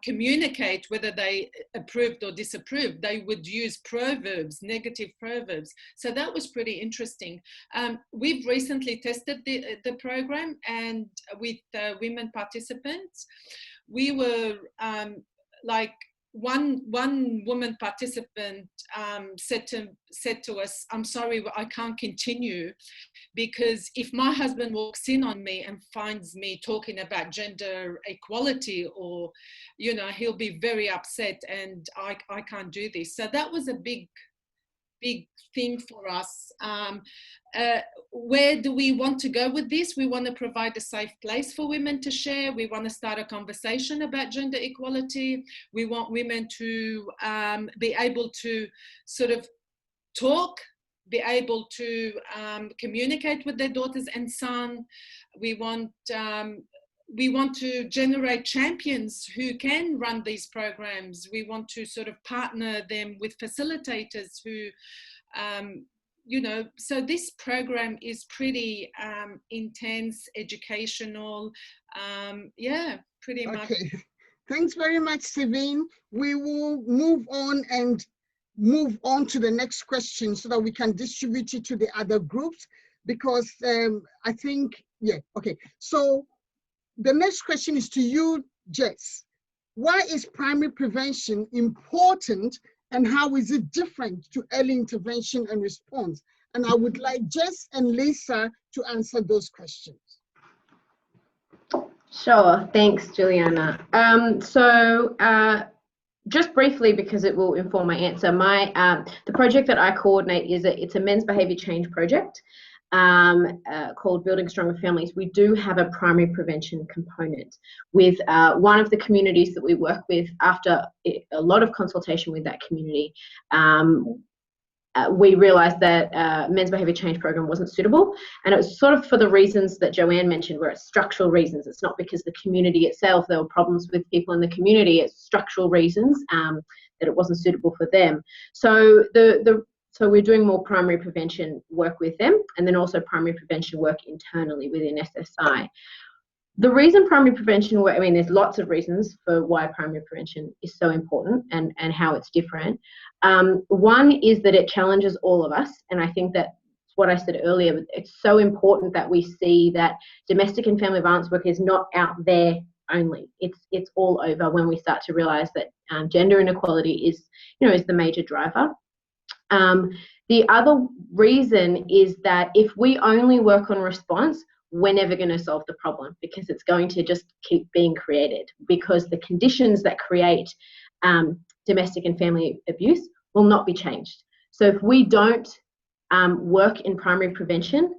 communicate whether they approved or disapproved. They would use proverbs, negative proverbs. So that was pretty interesting. We've recently tested the program, and with women participants, we were like, one woman participant said to us, "I'm sorry, I can't continue, because if my husband walks in on me and finds me talking about gender equality, or, you know, he'll be very upset, and I can't do this." So that was a big thing for us. Where do we want to go with this? We want to provide a safe place for women to share. We want to start a conversation about gender equality. We want women to be able to sort of talk, be able to communicate with their daughters and sons. We want to generate champions who can run these programs. We want to sort of partner them with facilitators who, you know, so this program is pretty intense, educational, yeah, pretty much. Okay, thanks very much, Sabine. We will move on to the next question so that we can distribute it to the other groups, because I think, yeah, okay. So the next question is to you, Jess. Why is primary prevention important, and how is it different to early intervention and response? And I would like Jess and Lisa to answer those questions. Sure, thanks, Juliana. Just briefly, because it will inform my answer, the project that I coordinate it's a men's behaviour change project called Building Stronger Families. We do have a primary prevention component with one of the communities that we work with. After a lot of consultation with that community, we realised that men's behaviour change program wasn't suitable, and it was sort of for the reasons that Joanne mentioned, where it's structural reasons. It's not because the community itself, there were problems with people in the community. It's structural reasons that it wasn't suitable for them. So so we're doing more primary prevention work with them, and then also primary prevention work internally within SSI. The reason primary prevention work, I mean, there's lots of reasons for why primary prevention is so important and how it's different. One is that it challenges all of us, and I think that's what I said earlier. It's so important that we see that domestic and family violence work is not out there only. It's all over when we start to realise that gender inequality is the major driver. The other reason is that if we only work on response, we're never going to solve the problem, because it's going to just keep being created, because the conditions that create domestic and family abuse will not be changed. So if we don't work in primary prevention,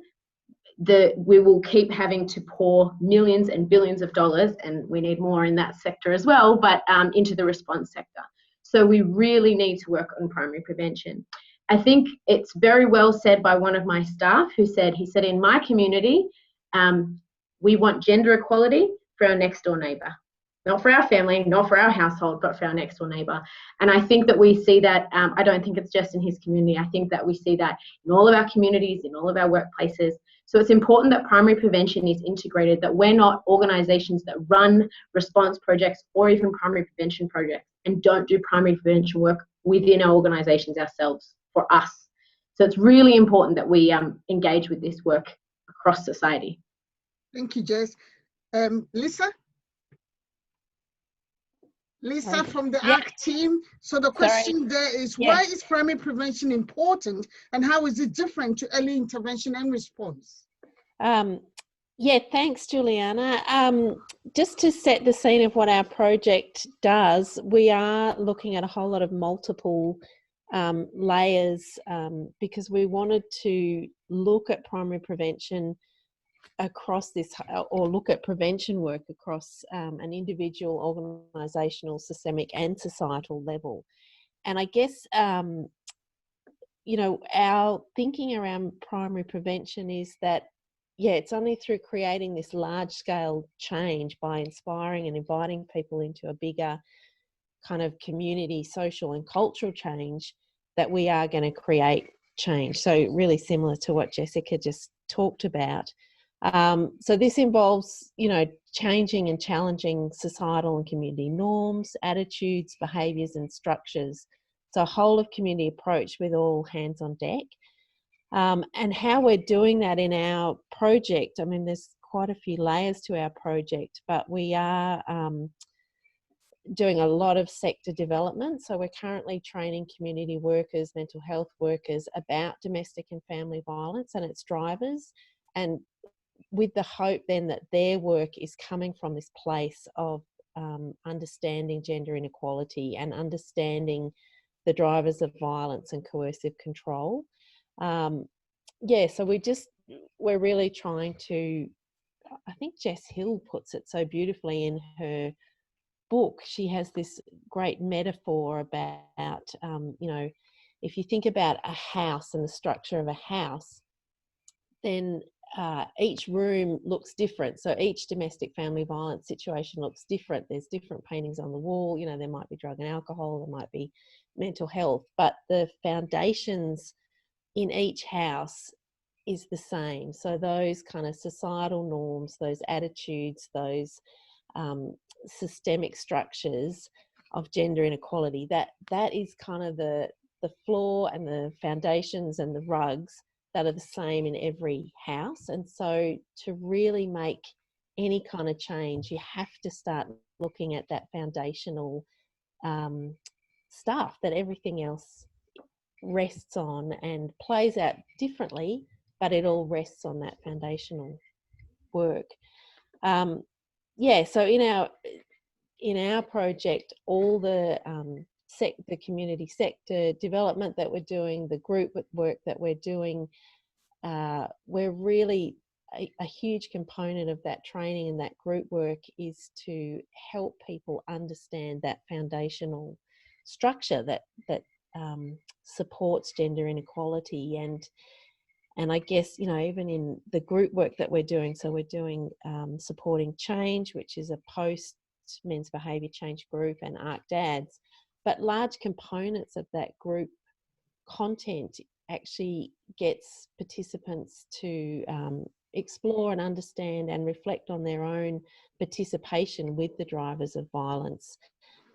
we will keep having to pour millions and billions of dollars, and we need more in that sector as well, but into the response sector. So we really need to work on primary prevention. I think it's very well said by one of my staff he said, in my community, we want gender equality for our next door neighbour. Not for our family, not for our household, but for our next door neighbour. And I think that we see that, I don't think it's just in his community, I think that we see that in all of our communities, in all of our workplaces. So it's important that primary prevention is integrated, that we're not organisations that run response projects or even primary prevention projects and don't do primary prevention work within our organisations ourselves for us. So it's really important that we engage with this work across society. Thank you, Jess. Lisa? Lisa from the ACT team. So the question there is, why is primary prevention important, and how is it different to early intervention and response? Yeah, thanks, Juliana. Just to set the scene of what our project does, we are looking at a whole lot of multiple layers because we wanted to look at primary prevention across this, or look at prevention work across an individual, organisational, systemic and societal level. And I guess, our thinking around primary prevention is that, it's only through creating this large-scale change by inspiring and inviting people into a bigger kind of community, social and cultural change that we are going to create change. So really similar to what Jessica just talked about. So this involves, changing and challenging societal and community norms, attitudes, behaviours and structures. So a whole of community approach with all hands on deck. And how we're doing that in our project, I mean, there's quite a few layers to our project, but we are doing a lot of sector development. So we're currently training community workers, mental health workers about domestic and family violence and its drivers, and with the hope then that their work is coming from this place of understanding gender inequality and understanding the drivers of violence and coercive control. So we're really trying to, I think Jess Hill puts it so beautifully in her book. She has this great metaphor about, if you think about a house and the structure of a house, then each room looks different. So each domestic family violence situation looks different. There's different paintings on the wall. There might be drug and alcohol, there might be mental health, but the foundations in each house is the same. So those kind of societal norms, those attitudes, those systemic structures of gender inequality, that is kind of the floor and the foundations and the rugs that are the same in every house. And so to really make any kind of change, you have to start looking at that foundational stuff that everything else rests on and plays out differently, but it all rests on that foundational work. yeah, so in our project, all the community sector development that we're doing, the group work that we're doing, we're really a huge component of that training and that group work is to help people understand that foundational structure that supports gender inequality. And I guess, even in the group work that we're doing, so we're doing Supporting Change, which is a post men's behaviour change group, and ARC-DADS, but large components of that group content actually gets participants to explore and understand and reflect on their own participation with the drivers of violence,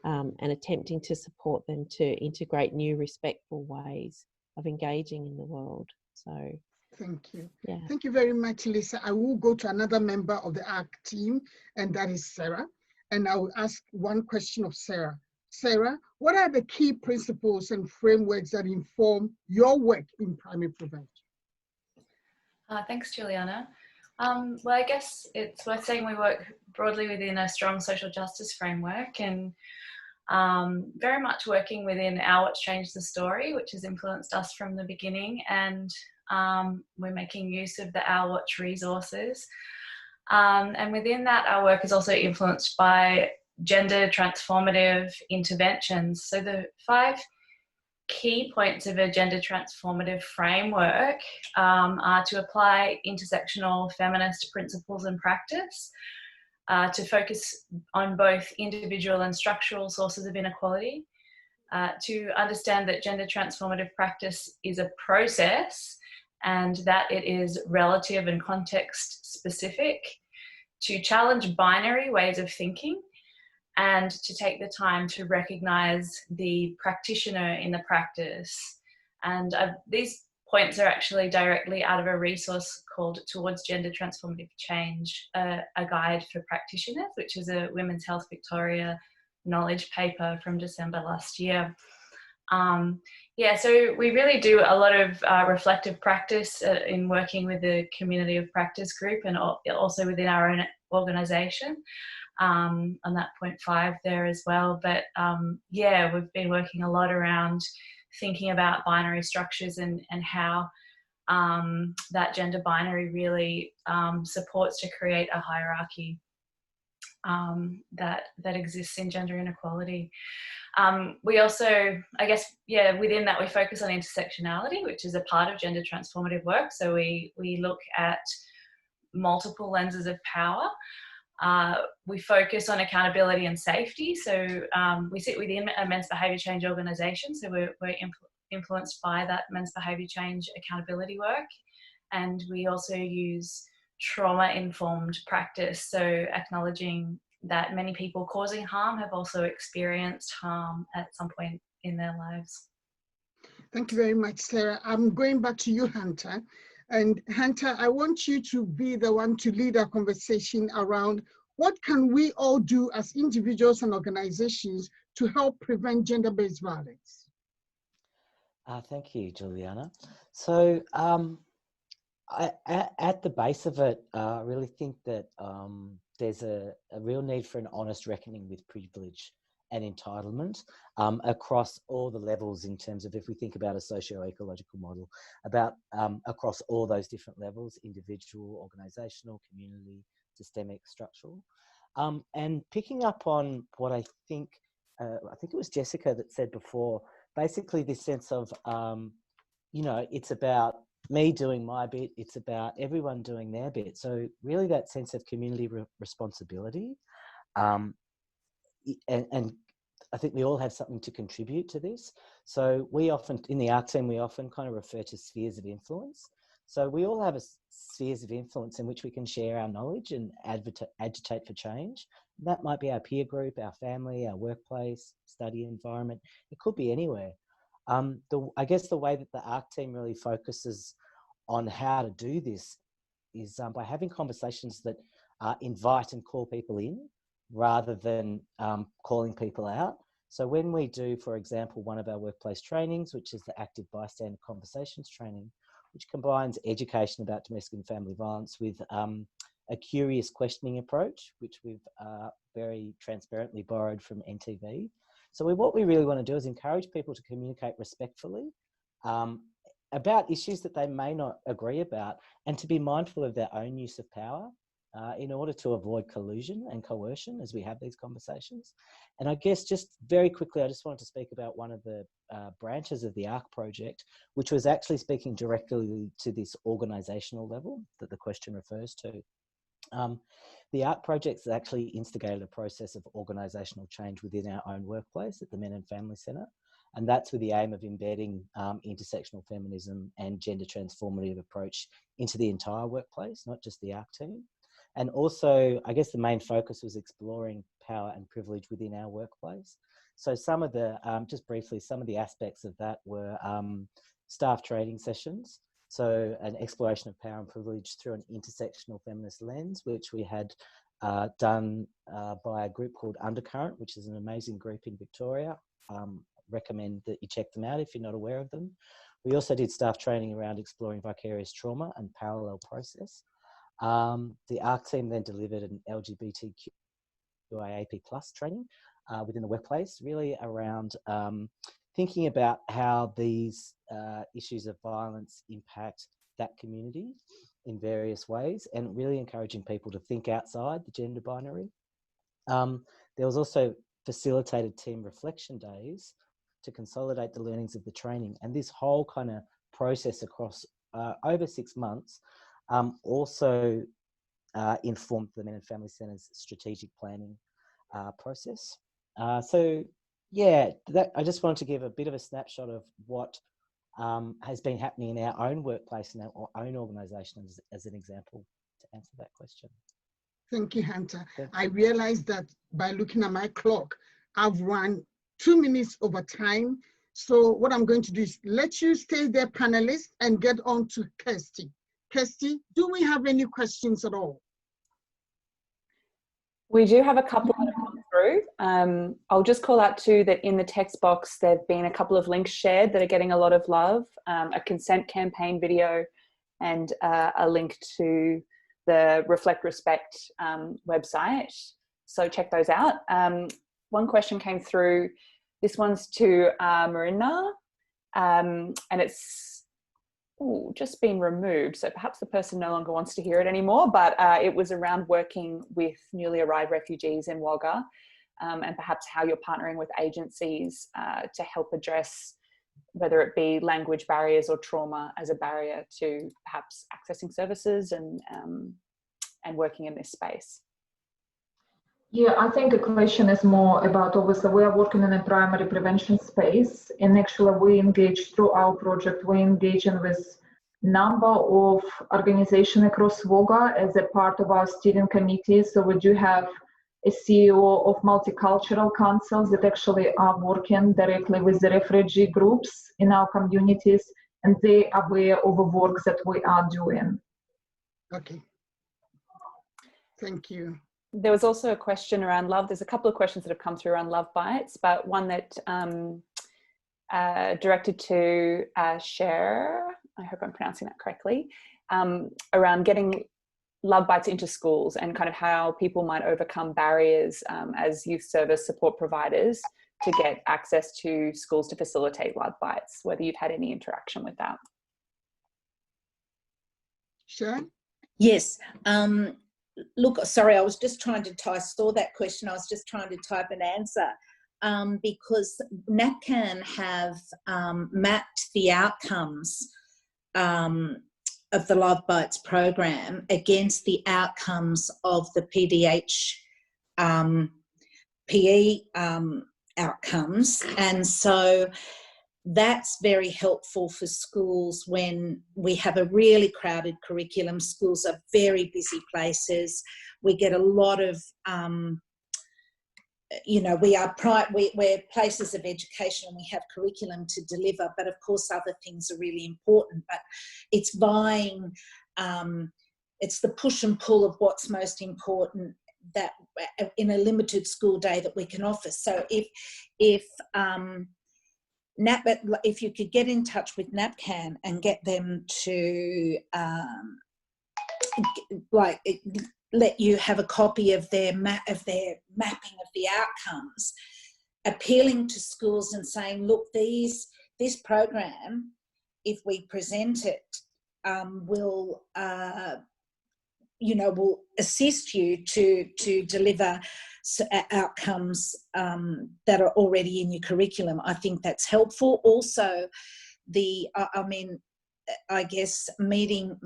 and attempting to support them to integrate new respectful ways of engaging in the world. So thank you. Yeah. Thank you very much, Lisa. I will go to another member of the ARC team, and that is Sarah. And I will ask one question of Sarah. Sarah, what are the key principles and frameworks that inform your work in primary prevention? Thanks, Juliana. Well, I guess it's worth saying we work broadly within a strong social justice framework, and very much working within our What's Changed the Story, which has influenced us from the beginning, and we're making use of the Our Watch resources. And within that, our work is also influenced by gender transformative interventions. So the 5 key points of a gender transformative framework are to apply intersectional feminist principles and practice, to focus on both individual and structural sources of inequality, to understand that gender transformative practice is a process and that it is relative and context specific, to challenge binary ways of thinking, and to take the time to recognise the practitioner in the practice. And these points are actually directly out of a resource called Towards Gender Transformative Change, a guide for practitioners, which is a Women's Health Victoria knowledge paper from December last year. Yeah, so we really do a lot of reflective practice in working with the community of practice group, and also within our own organisation, on that point 5 there as well. But yeah, we've been working a lot around thinking about binary structures and how that gender binary really supports to create a hierarchy that exists in gender inequality. We also, I guess, yeah, within that we focus on intersectionality, which is a part of gender transformative work. So we look at multiple lenses of power. We focus on accountability and safety. So we sit within a men's behaviour change organisation. So we're influenced by that men's behaviour change accountability work. And we also use trauma-informed practice. So acknowledging that many people causing harm have also experienced harm at some point in their lives. Thank you very much, Sarah. I'm going back to you, Hunter. And Hunter, I want you to be the one to lead our conversation around what can we all do as individuals and organizations to help prevent gender-based violence? Thank you, Juliana. So at the base of it, I really think that there's a real need for an honest reckoning with privilege and entitlement across all the levels, in terms of, if we think about a socio-ecological model, about across all those different levels: individual, organisational, community, systemic, structural. And picking up on what I think it was Jessica that said before, basically this sense of, you know, it's about me doing my bit, it's about everyone doing their bit. So really that sense of community responsibility. And I think we all have something to contribute to this. So we often, in the ARC team, we often kind of refer to spheres of influence. So we all have spheres of influence in which we can share our knowledge and agitate for change. That might be our peer group, our family, our workplace, study environment. It could be anywhere. I guess the way that the ARC team really focuses on how to do this is by having conversations that invite and call people in, rather than calling people out. So when we do, for example, one of our workplace trainings, which is the Active Bystander Conversations training, which combines education about domestic and family violence with a curious questioning approach, which we've very transparently borrowed from NTV. So what we really want to do is encourage people to communicate respectfully about issues that they may not agree about, and to be mindful of their own use of power in order to avoid collusion and coercion as we have these conversations. And I guess just very quickly, I just wanted to speak about one of the branches of the ARC project, which was actually speaking directly to this organisational level that the question refers to. The ARC project has actually instigated a process of organisational change within our own workplace at the Men and Family Centre. And that's with the aim of embedding intersectional feminism and gender transformative approach into the entire workplace, not just the ARC team. And also, I guess the main focus was exploring power and privilege within our workplace. So some of the, just briefly, some of the aspects of that were staff training sessions. So an exploration of power and privilege through an intersectional feminist lens, which we had done by a group called Undercurrent, which is an amazing group in Victoria. Recommend that you check them out if you're not aware of them. We also did staff training around exploring vicarious trauma and parallel process. The ARC team then delivered an LGBTIQ training within the workplace, really around thinking about how these issues of violence impact that community in various ways, and really encouraging people to think outside the gender binary. There was also facilitated team reflection days to consolidate the learnings of the training. And this whole kind of process across over 6 months also informed the Men and Family Centre's strategic planning process. So yeah, I just wanted to give a bit of a snapshot of what has been happening in our own workplace and our own organisation as an example to answer that question. Thank you, Hunter. I realized that by looking at my clock, I've run 2 minutes over time. So what I'm going to do is let you stay there, panelists, and get on to Kirsty. Kirsty, do we have any questions at all? We do have a couple that have come through. I'll just call out too that in the text box, there have been a couple of links shared that are getting a lot of love, a consent campaign video and a link to the Reflect Respect website. So check those out. One question came through. This one's to Marina, and it's just been removed. So perhaps the person no longer wants to hear it anymore, but it was around working with newly arrived refugees in Wagga, and perhaps how you're partnering with agencies to help address whether it be language barriers or trauma as a barrier to perhaps accessing services and working in this space. Yeah, I think the question is more about, obviously, we are working in a primary prevention space, and actually we engage through our project, we engage in with number of organizations across Wagga as a part of our steering committee. So we do have a CEO of multicultural councils that actually are working directly with the refugee groups in our communities, and they are aware of the work that we are doing. Okay. Thank you. There was also a question around love. There's a couple of questions that have come through around love bites, but one that directed to Cher, I hope I'm pronouncing that correctly, around getting love bites into schools and kind of how people might overcome barriers as youth service support providers to get access to schools to facilitate love bites, whether you've had any interaction with that. Cher? Yes. Look, sorry, I was just trying to type, I saw that question, I was just trying to type an answer, because NAPCAN have mapped the outcomes of the Love Bites program against the outcomes of the PE outcomes, and so that's very helpful for schools when we have a really crowded curriculum. Schools are very busy places. We get a lot of, you know, we're places of education and we have curriculum to deliver, but of course other things are really important. But it's vying, it's the push and pull of what's most important that in a limited school day that we can offer. So if you could get in touch with NAPCAN and get them to like let you have a copy of their mapping of the outcomes, appealing to schools and saying, look, this program, if we present it, will assist you to deliver outcomes that are already in your curriculum. I think that's helpful. Also, I guess meeting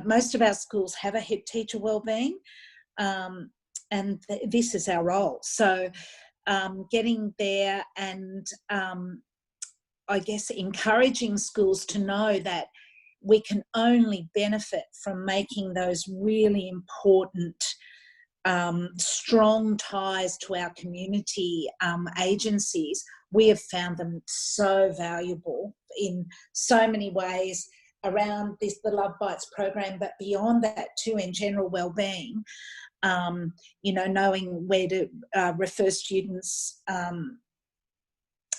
most of our schools have a head teacher wellbeing, and this is our role. So getting there and I guess encouraging schools to know that we can only benefit from making those really important strong ties to our community agencies. We have found them so valuable in so many ways around the Love Bites program, but beyond that too, in general wellbeing, knowing where to refer students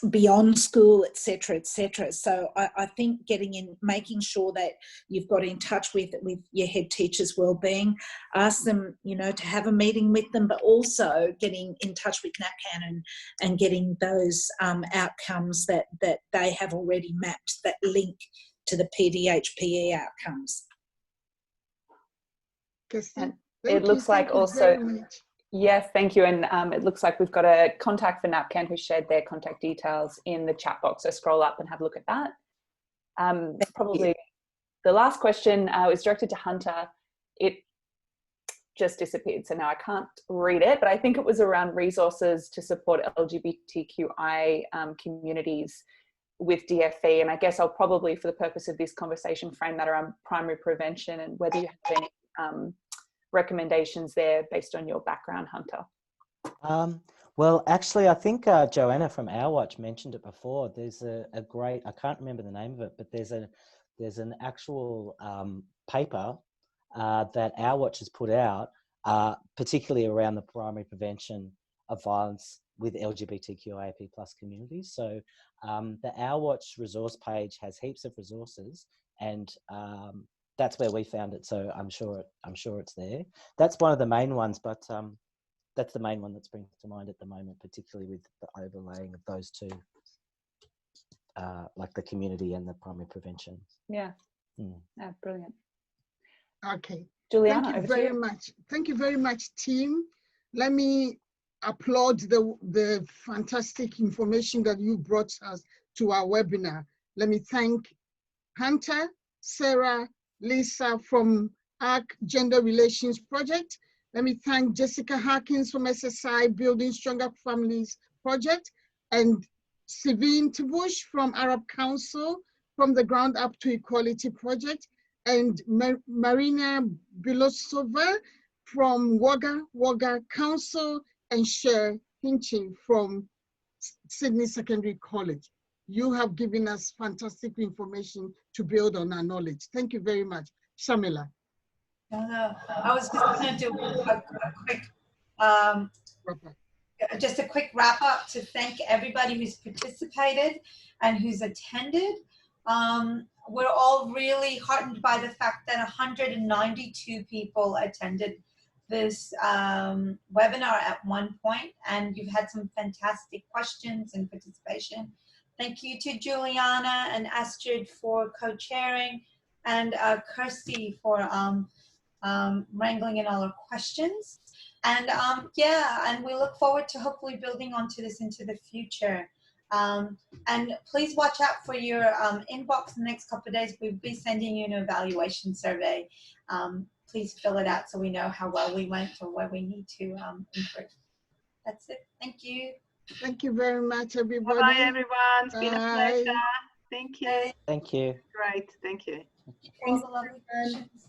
beyond school, etc., etc. So I think getting in, making sure that you've got in touch with your head teacher's wellbeing, ask them, to have a meeting with them, but also getting in touch with NAPCAN and getting those outcomes that they have already mapped that link to the PDHPE outcomes. It looks like also. Yes, thank you. And it looks like we've got a contact for NAPCAN who shared their contact details in the chat box. So scroll up and have a look at that. Probably the last question was directed to Hunter. It just disappeared, so now I can't read it, but I think it was around resources to support LGBTQI communities with DFE. And I guess I'll probably, for the purpose of this conversation, frame that around primary prevention and whether you have any recommendations there based on your background, Hunter. Well, actually, I think Joanna from Our Watch mentioned it before. There's a great, I can't remember the name of it, but there's an actual paper that Our Watch has put out, particularly around the primary prevention of violence with LGBTQIAP+ communities. So the Our Watch resource page has heaps of resources, and that's where we found it. So I'm sure it's there. That's one of the main ones, but that's the main one that springs to mind at the moment, particularly with the overlaying of those two, like the community and the primary prevention. Yeah. Yeah, brilliant. Okay. Juliana, thank you very much. Thank you very much, team. Let me applaud the fantastic information that you brought us to our webinar. Let me thank Hunter, Sarah, Lisa from ARC Gender Relations Project. Let me thank Jessica Harkins from SSI Building Stronger Families Project, and Sivine Tibush from Arab Council from the Ground Up to Equality Project, and Marina Bilosova from Wagga Council, and Cher Hinchin from Sydney Secondary College. You have given us fantastic information to build on our knowledge. Thank you very much. Shamila. No, I was just going to do a quick wrap up to thank everybody who's participated and who's attended. We're all really heartened by the fact that 192 people attended this webinar at one point, and you've had some fantastic questions and participation. Thank you to Juliana and Astrid for co-chairing, and Kirsty for wrangling in all our questions. And and we look forward to hopefully building onto this into the future. And please watch out for your inbox in the next couple of days. We'll be sending you an evaluation survey. Please fill it out so we know how well we went or where we need to improve. That's it. Thank you. Thank you very much, everybody. Bye, everyone. It's been a pleasure. Thank you. Thank you. Great. Thank you. Thanks. All the lovely questions.